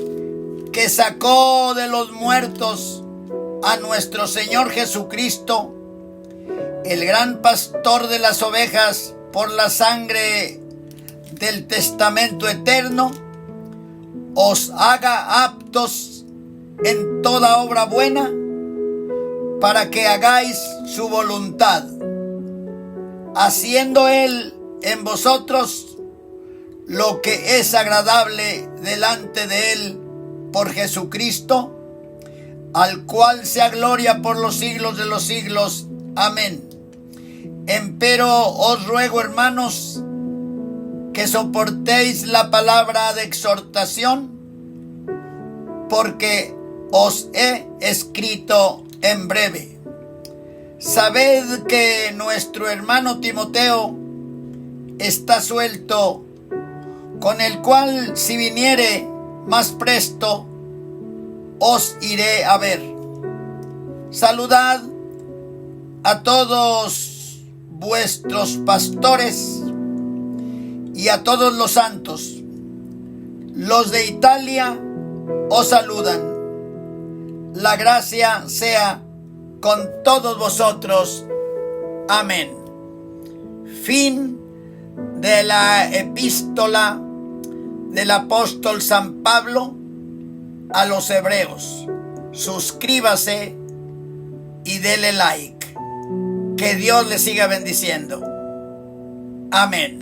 Speaker 1: que sacó de los muertos a nuestro Señor Jesucristo, el gran pastor de las ovejas, por la sangre del testamento eterno, os haga aptos en toda obra buena, para que hagáis su voluntad, haciendo Él en vosotros lo que es agradable delante de Él por Jesucristo, al cual sea gloria por los siglos de los siglos. Amén. Empero os ruego, hermanos, que soportéis la palabra de exhortación, porque os he escrito en breve. Sabed que nuestro hermano Timoteo está suelto, con el cual, si viniere más presto, os iré a ver. Saludad a todos vuestros pastores y a todos los santos. Los de Italia os saludan. La gracia sea con todos vosotros. Amén. Fin de la epístola del apóstol San Pablo a los hebreos. Suscríbase y dele like. Que Dios le siga bendiciendo. Amén.